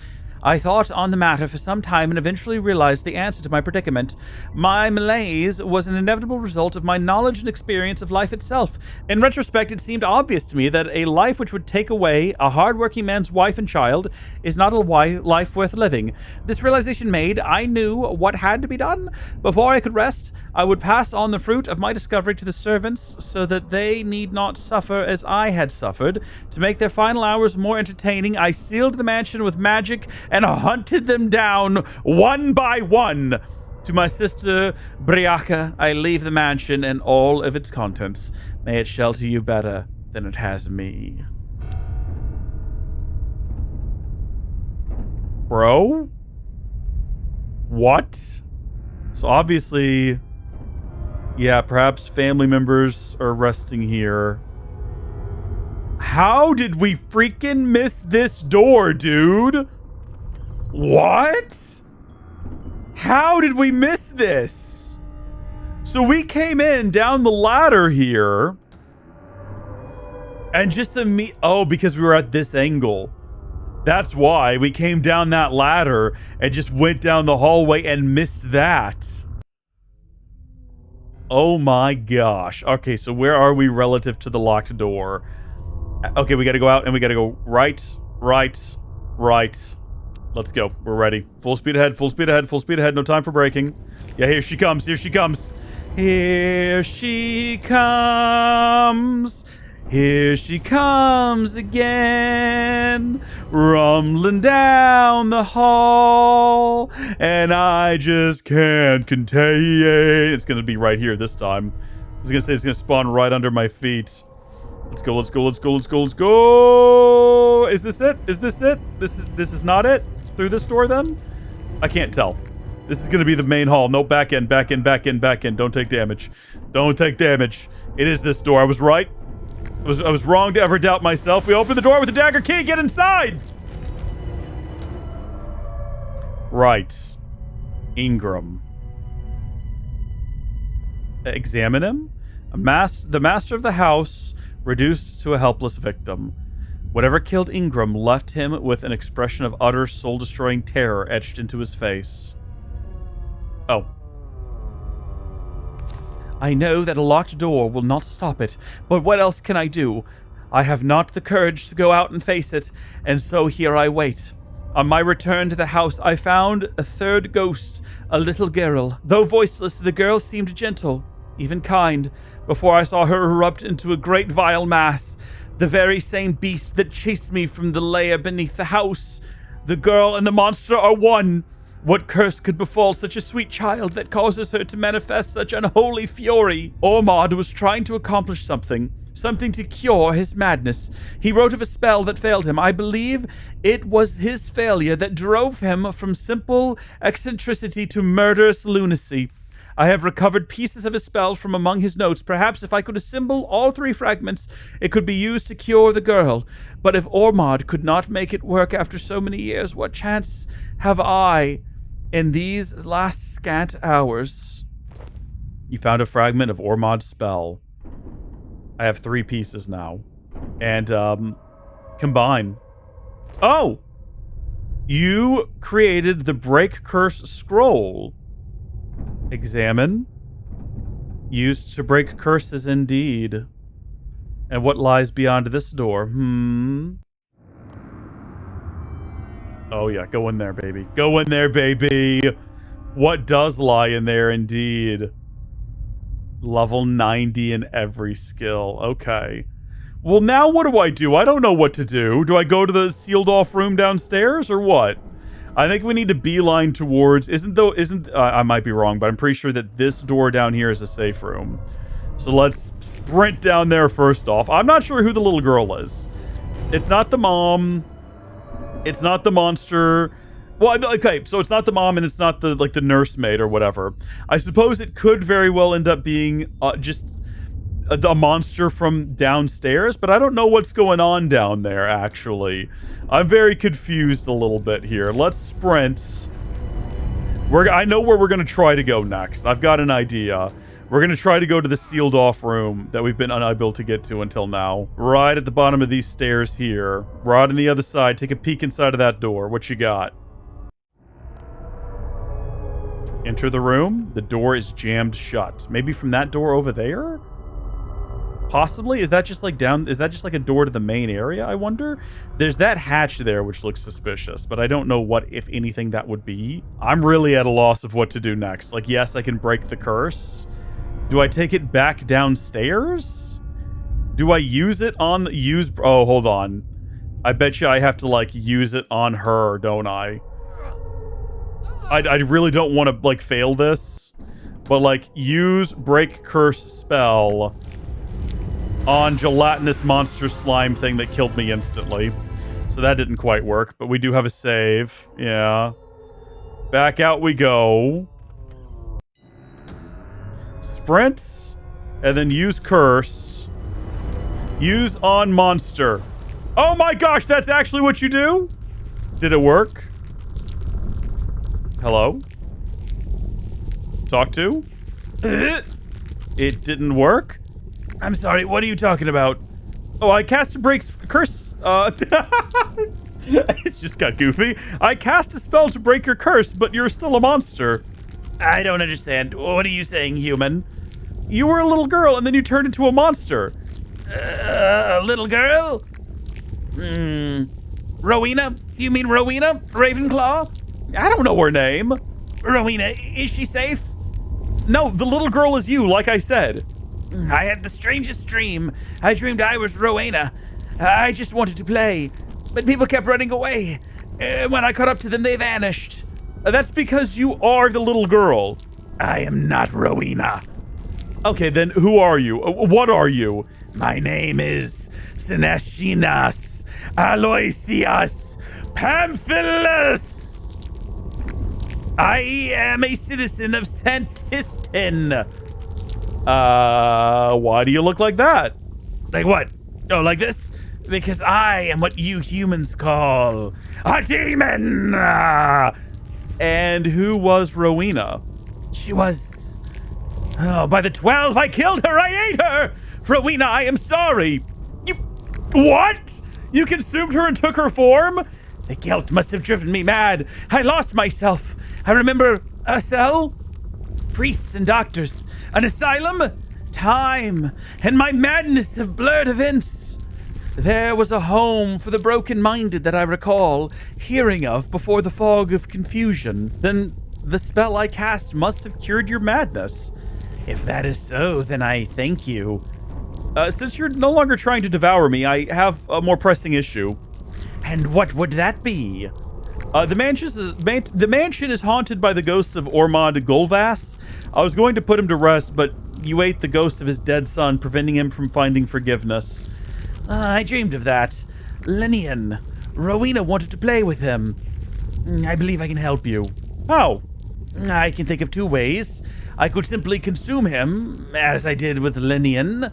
I thought on the matter for some time and eventually realized the answer to my predicament. My malaise was an inevitable result of my knowledge and experience of life itself. In retrospect, it seemed obvious to me that a life which would take away a hard-working man's wife and child is not a life worth living. This realization made, I knew what had to be done. Before I could rest, I would pass on the fruit of my discovery to the servants so that they need not suffer as I had suffered. To make their final hours more entertaining, I sealed the mansion with magic and hunted them down one by one. To my sister Briaca, I leave the mansion and all of its contents. May it shelter you better than it has me. Bro? What? So obviously, yeah, perhaps family members are resting here. How did we freaking miss this door, dude? What? How did we miss this? So we came in down the ladder here. And just oh, because we were at this angle. That's why we came down that ladder and just went down the hallway and missed that. Oh my gosh. Okay, so where are we relative to the locked door? Okay, we gotta go out and we gotta go right, right, right. Let's go. We're ready. Full speed ahead, full speed ahead, full speed ahead. No time for braking. Yeah, here she comes. Here she comes. Here she comes. Here she comes again, rumbling down the hall, and I just can't contain it. It's gonna be right here this time. I was gonna say it's gonna spawn right under my feet. Let's go, let's go, let's go, let's go, let's go. Is this it? Is this it? This is not it? Through this door then? I can't tell. This is gonna be the main hall. No, back in, back in, back in, back in. Don't take damage. Don't take damage. It is this door. I was right. I was wrong to ever doubt myself. We open the door with the dagger key. Get inside! Right. Ingram. Examine him? The master of the house, reduced to a helpless victim. Whatever killed Ingram left him with an expression of utter soul-destroying terror etched into his face. Oh. I know that a locked door will not stop it, but what else can I do? I have not the courage to go out and face it, and so here I wait. On my return to the house, I found a third ghost, a little girl. Though voiceless, the girl seemed gentle, even kind, before I saw her erupt into a great vile mass, the very same beast that chased me from the lair beneath the house. The girl and the monster are one. What curse could befall such a sweet child that causes her to manifest such unholy fury? Ormod was trying to accomplish something to cure his madness. He wrote of a spell that failed him. I believe it was his failure that drove him from simple eccentricity to murderous lunacy. I have recovered pieces of his spell from among his notes. Perhaps if I could assemble all 3 fragments, it could be used to cure the girl. But if Ormod could not make it work after so many years, what chance have I in these last scant hours? You found a fragment of Ormod's spell. I have 3 pieces now. And, combine. Oh! You created the Break Curse scroll. Examine. Used to break curses indeed. And what lies beyond this door? Oh yeah, go in there, baby. Go in there, baby! What does lie in there indeed? Level 90 in every skill. Okay. Well, now what do? I don't know what to do. Do I go to the sealed off room downstairs or what? I think we need to beeline towards... I might be wrong, but I'm pretty sure that this door down here is a safe room. So let's sprint down there first off. I'm not sure who the little girl is. It's not the mom. It's not the monster. Well, okay, so it's not the mom and it's not the, like, the nursemaid or whatever. I suppose it could very well end up being just a monster from downstairs, but I don't know what's going on down there, actually. I'm very confused a little bit here. Let's sprint. I know where we're going to try to go next. I've got an idea. We're going to try to go to the sealed off room that we've been unable to get to until now. Right at the bottom of these stairs here. Right on the other side. Take a peek inside of that door. What you got? Enter the room. The door is jammed shut. Maybe from that door over there? Possibly? Is that just like a door to the main area, I wonder? There's that hatch there, which looks suspicious, but I don't know what, if anything, that would be. I'm really at a loss of what to do next. Like, yes, I can break the curse. Do I take it back downstairs? Do I use it on oh, hold on. I bet you I have to, like, use it on her, don't I? I really don't want to, like, fail this. But, like, use break curse spell on gelatinous monster slime thing that killed me instantly. So that didn't quite work, but we do have a save. Yeah. Back out we go. Sprint. And then use curse. Use on monster. Oh my gosh, that's actually what you do? Did it work? Hello? Talk to? It didn't work? I'm sorry, what are you talking about? Oh, I cast a curse. It's just got goofy. I cast a spell to break your curse, but you're still a monster. I don't understand. What are you saying, human? You were a little girl, and then you turned into a monster. A little girl? Rowena? You mean Rowena? Ravenclaw? I don't know her name. Rowena, is she safe? No, the little girl is you, like I said. I had the strangest dream. I dreamed I was Rowena. I just wanted to play, but people kept running away. When I caught up to them, they vanished. That's because you are the little girl. I am not Rowena. Okay, then who are you? What are you? My name is Sinashinas Aloysius Pamphilus. I am a citizen of Santiston. Why do you look like that? Like what? Oh, like this? Because I am what you humans call a demon! And who was Rowena? She was... Oh, by the 12, I killed her! I ate her! Rowena, I am sorry! You... What? You consumed her and took her form? The guilt must have driven me mad. I lost myself. I remember a cell, priests and doctors, an asylum, time, and my madness of blurred events. There was a home for the broken-minded that I recall hearing of before the fog of confusion. Then the spell I cast must have cured your madness. If that is so, then I thank you. Since you're no longer trying to devour me, I have a more pressing issue. And what would that be? The mansion is haunted by the ghost of Ormond Golvass. I was going to put him to rest, but you ate the ghost of his dead son, preventing him from finding forgiveness. I dreamed of that. Linian. Rowena wanted to play with him. I believe I can help you. How? I can think of two ways. I could simply consume him, as I did with Linian.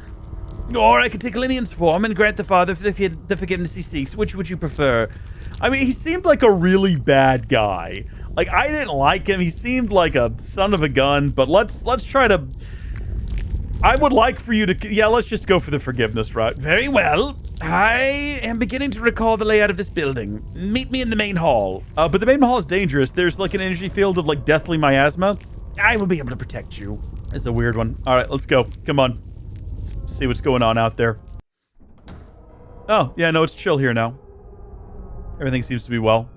Or I could take Linian's form and grant the father the forgiveness he seeks. Which would you prefer? I mean, he seemed like a really bad guy. Like, I didn't like him. He seemed like a son of a gun, but let's try to... I would like for you to... Yeah, let's just go for the forgiveness route. Very well. I am beginning to recall the layout of this building. Meet me in the main hall. But the main hall is dangerous. There's like an energy field of like deathly miasma. I will be able to protect you. It's a weird one. All right, let's go. Come on. Let's see what's going on out there. Oh, yeah, no, it's chill here now. Everything seems to be well.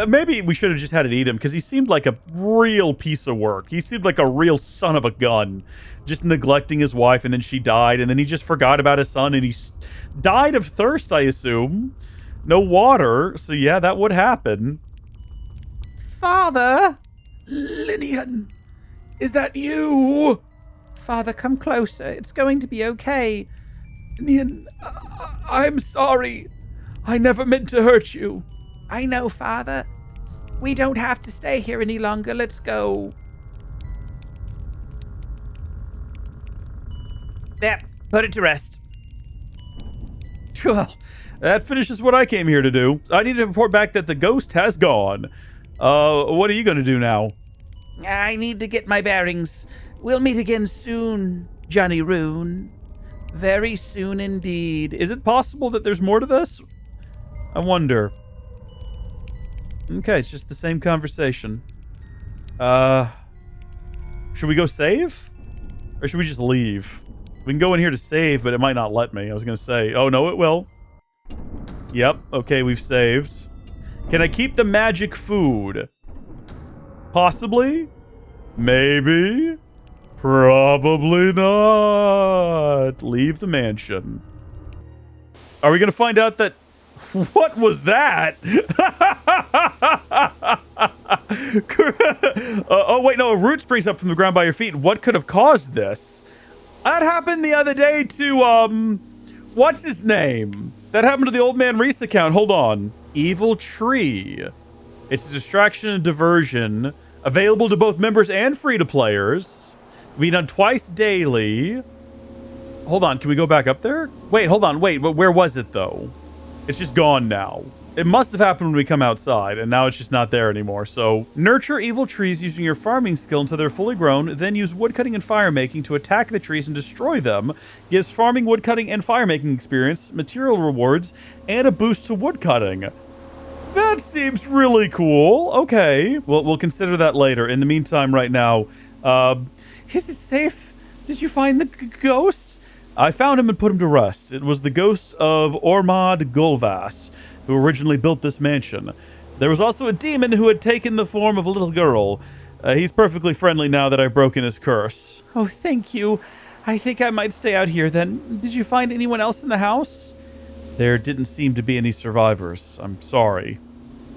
Maybe we should have just had it eat him, because he seemed like a real piece of work. He seemed like a real son of a gun. Just neglecting his wife, and then she died, and then he just forgot about his son, and he died of thirst, I assume. No water, so yeah, that would happen. Father? Linian, is that you? Father, come closer. It's going to be okay. Linian, I'm sorry. I never meant to hurt you. I know, Father. We don't have to stay here any longer. Let's go. There, put it to rest. Well, that finishes what I came here to do. I need to report back that the ghost has gone. What are you gonna do now? I need to get my bearings. We'll meet again soon, Johnny Ruun. Very soon indeed. Is it possible that there's more to this? I wonder. Okay, it's just the same conversation. Should we go save? Or should we just leave? We can go in here to save, but it might not let me. I was gonna say, oh no, it will. Yep, okay, we've saved. Can I keep the magic food? Possibly? Maybe? Probably not. Leave the mansion. Are we gonna find out that... What was that? Oh, wait, no, a root springs up from the ground by your feet. What could have caused this? That happened the other day to, what's his name? That happened to the old man Reese account. Hold on. Evil Tree. It's a distraction and diversion. Available to both members and free-to-players. Be done twice daily. Hold on, can we go back up there? Wait, hold on, wait, but where was it, though? It's just gone now. It must have happened when we come outside, and now it's just not there anymore. So, nurture evil trees using your farming skill until they're fully grown, then use woodcutting and firemaking to attack the trees and destroy them. Gives farming, woodcutting, and firemaking experience, material rewards, and a boost to woodcutting. That seems really cool. Okay, we'll consider that later. In the meantime, right now, Is it safe? Did you find the ghost? I found him and put him to rest. It was the ghost of Ormod Gulvas, who originally built this mansion. There was also a demon who had taken the form of a little girl. He's perfectly friendly now that I've broken his curse. Oh, thank you. I think I might stay out here then. Did you find anyone else in the house? There didn't seem to be any survivors. I'm sorry.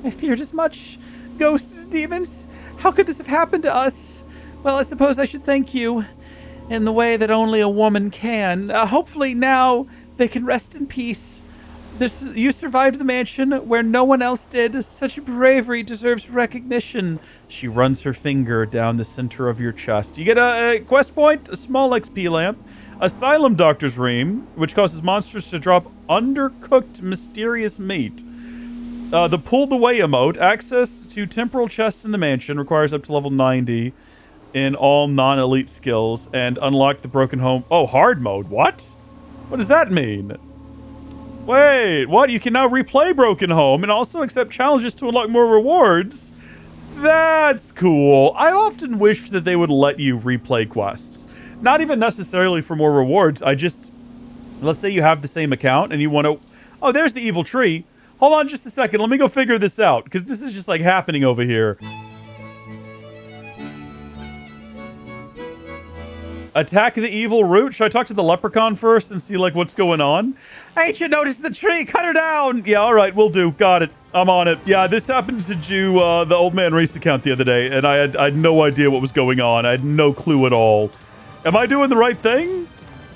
I feared as much. Ghosts, demons, how could this have happened to us? Well, I suppose I should thank you in the way that only a woman can. Hopefully now they can rest in peace. You survived the mansion where no one else did. Such bravery deserves recognition. She runs her finger down the center of your chest. You get a quest point, a small XP lamp, Asylum Doctor's Ream, which causes monsters to drop undercooked mysterious meat. The Pulled Away emote, access to temporal chests in the mansion, requires up to level 90 in all non-elite skills, and unlock the broken home. Oh, hard mode. What? What does that mean? Wait, what? You can now replay Broken Home and also accept challenges to unlock more rewards? That's cool. I often wish that they would let you replay quests. Not even necessarily for more rewards. Let's say you have the same account and you want to... Oh, there's the evil tree. Hold on just a second. Let me go figure this out, because this is just like happening over here. Attack the evil root? Should I talk to the leprechaun first and see, like, what's going on? Ain't you noticed the tree? Cut her down! Yeah, all right, will do. Got it. I'm on it. Yeah, this happened to Jew, the Old Man Reese account the other day, and I had no idea what was going on. I had no clue at all. Am I doing the right thing?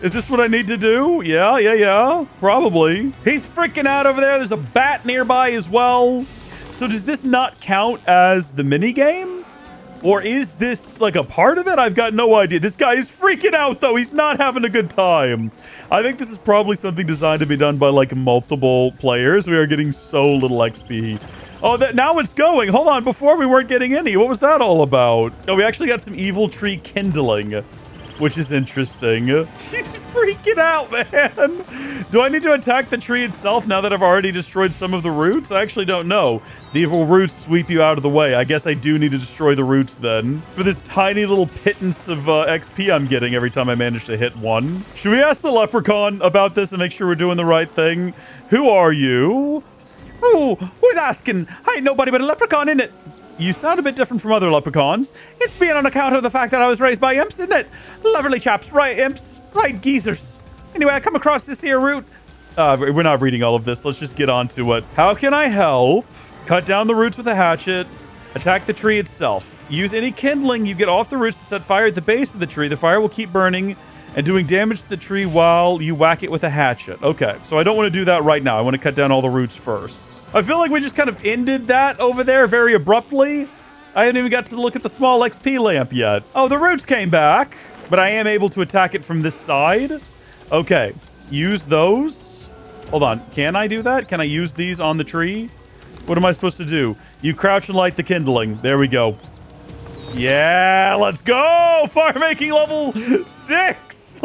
Is this what I need to do? Yeah. Probably. He's freaking out over there. There's a bat nearby as well. So does this not count as the minigame? Or is this, like, a part of it? I've got no idea. This guy is freaking out, though. He's not having a good time. I think this is probably something designed to be done by, like, multiple players. We are getting so little XP. Oh, now it's going. Hold on. Before we weren't getting any. What was that all about? Oh, we actually got some evil tree kindling, which is interesting. He's freaking out, man. Do I need to attack the tree itself now that I've already destroyed some of the roots? I actually don't know. The evil roots sweep you out of the way. I guess I do need to destroy the roots then. For this tiny little pittance of XP I'm getting every time I manage to hit one. Should we ask the leprechaun about this and make sure we're doing the right thing? Who are you? Oh, who's asking? I ain't nobody but a leprechaun, innit? You sound a bit different from other leprechauns. It's being on account of the fact that I was raised by imps, isn't it? Lovely chaps, right imps, right geezers. Anyway, I come across this here root. We're not reading all of this. Let's just get on to it. How can I help? Cut down the roots with a hatchet. Attack the tree itself. Use any kindling you get off the roots to set fire at the base of the tree. The fire will keep burning and doing damage to the tree while you whack it with a hatchet. Okay, so I don't want to do that right now. I want to cut down all the roots first. I feel like we just kind of ended that over there very abruptly. I haven't even got to look at the small XP lamp yet. Oh, the roots came back, but I am able to attack it from this side. Okay, use those. Hold on, can I do that? Can I use these on the tree? What am I supposed to do? You crouch and light the kindling. There we go. Yeah, let's go! Fire making level 6!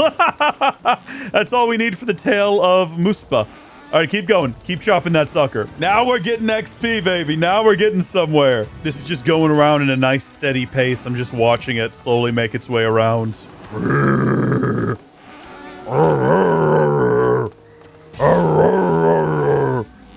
That's all we need for the Tale of Muspa. All right, keep going. Keep chopping that sucker. Now we're getting XP, baby. Now we're getting somewhere. This is just going around in a nice, steady pace. I'm just watching it slowly make its way around.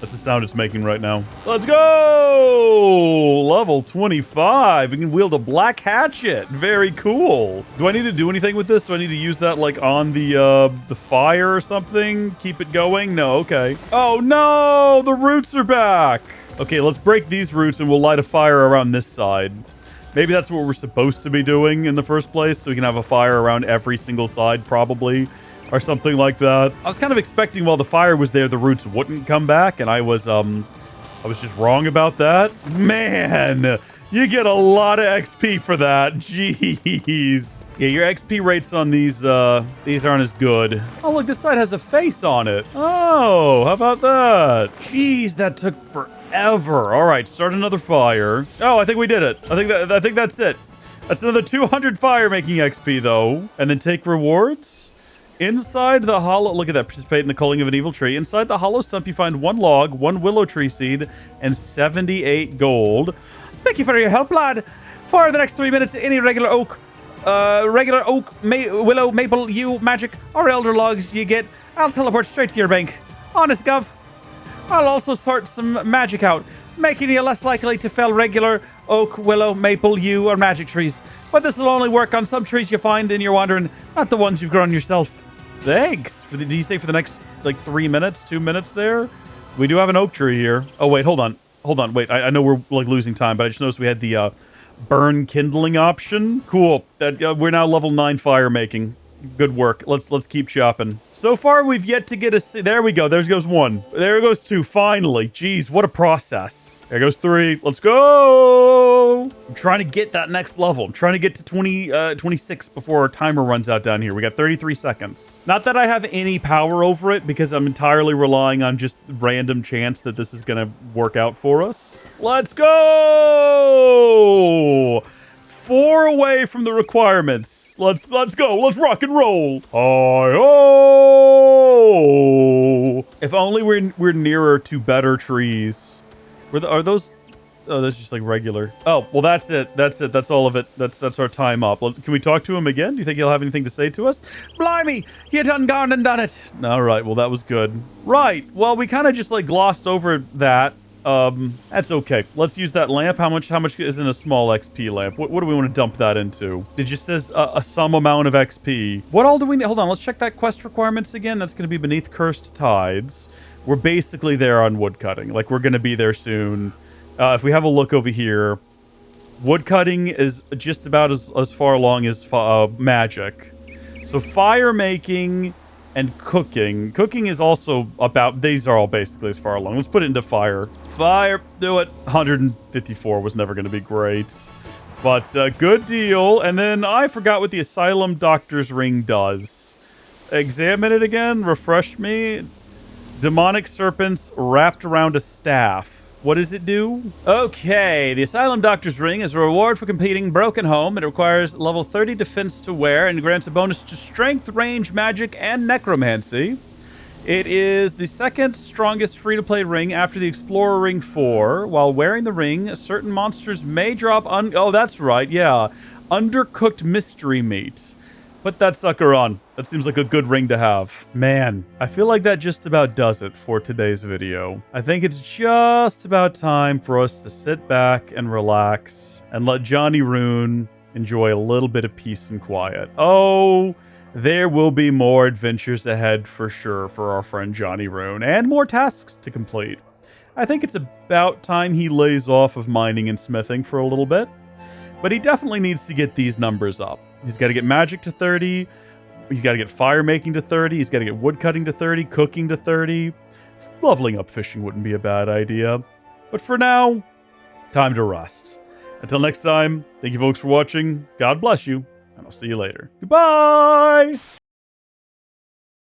That's the sound it's making right now. Let's go! Level 25. We can wield a black hatchet. Very cool. Do I need to do anything with this? Do I need to use that, like, on the fire or something? Keep it going? No, okay. Oh, no! The roots are back! Okay, let's break these roots and we'll light a fire around this side. Maybe that's what we're supposed to be doing in the first place, so we can have a fire around every single side, probably. Or something like that. I was kind of expecting while the fire was there, the roots wouldn't come back, and I was just wrong about that. Man, You get a lot of XP for that. Jeez. Yeah, your XP rates on these aren't as good. Oh, look, this side has a face on it. Oh, how about that? Jeez, that took forever. All right, start another fire. Oh, I think we did it. I think that's it. That's another 200 fire making XP though. And then take rewards. Inside the hollow, look at that, participate in the culling of an evil tree. Inside the hollow stump, you find 1 log, 1 willow tree seed, and 78 gold. Thank you for your help, lad. For the next 3 minutes, any regular oak, willow, maple, yew, magic, or elder logs you get, I'll teleport straight to your bank. Honest, Gov. I'll also sort some magic out, making you less likely to fell regular oak, willow, maple, yew, or magic trees. But this will only work on some trees you find in your wandering, not the ones you've grown yourself. Thanks. Did you say for the next, like, 3 minutes, 2 minutes there? We do have an oak tree here. Oh, wait, hold on. Hold on, wait. I know we're, like, losing time, but I just noticed we had the burn kindling option. Cool. That we're now level 9 fire making. Good work. Let's keep chopping. So far, we've yet to get a... There we go. There goes 1. There goes 2. Finally. Jeez, what a process. There goes 3. Let's go. I'm trying to get that next level. I'm trying to get to 26 before our timer runs out down here. We got 33 seconds. Not that I have any power over it because I'm entirely relying on just random chance that this is going to work out for us. Let's go. 4 away from the requirements. Let's go. Let's rock and roll. Oh! If only we're nearer to better trees. Are those? Oh, that's just like regular. Oh, well, that's it. That's it. That's all of it. That's our time up. Can we talk to him again? Do you think he'll have anything to say to us? Blimey, you done gone and done it. All right. Well, that was good. Right. Well, we kind of just like glossed over that. That's okay. Let's use that lamp. How much is in a small XP lamp? What do we want to dump that into? It just says a some amount of XP. What all do we need? Hold on, let's check that quest requirements again. That's going to be beneath cursed tides. We're basically there on woodcutting. Like, we're going to be there soon. If we have a look over here, woodcutting is just about as far along as magic. So fire making and cooking. Cooking is also about... These are all basically as far along. Let's put it into fire. Fire. Do it. 154 was never going to be great. But good deal. And then I forgot what the Asylum Doctor's Ring does. Examine it again. Refresh me. Demonic serpents wrapped around a staff. What does it do? Okay, the Asylum Doctor's Ring is a reward for completing Broken Home. It requires level 30 defense to wear and grants a bonus to strength, range, magic, and necromancy. It is the second strongest free-to-play ring after the Explorer Ring 4. While wearing the ring, certain monsters may drop oh, that's right, yeah. Undercooked mystery meat. Put that sucker on. That seems like a good ring to have. Man, I feel like that just about does it for today's video. I think it's just about time for us to sit back and relax and let Johnny Ruun enjoy a little bit of peace and quiet. Oh, there will be more adventures ahead for sure for our friend Johnny Ruun, and more tasks to complete. I think it's about time he lays off of mining and smithing for a little bit, but he definitely needs to get these numbers up. He's got to get magic to 30. He's got to get fire making to 30. He's got to get wood cutting to 30, cooking to 30. Leveling up fishing wouldn't be a bad idea. But for now, time to rest. Until next time, thank you folks for watching. God bless you, and I'll see you later. Goodbye!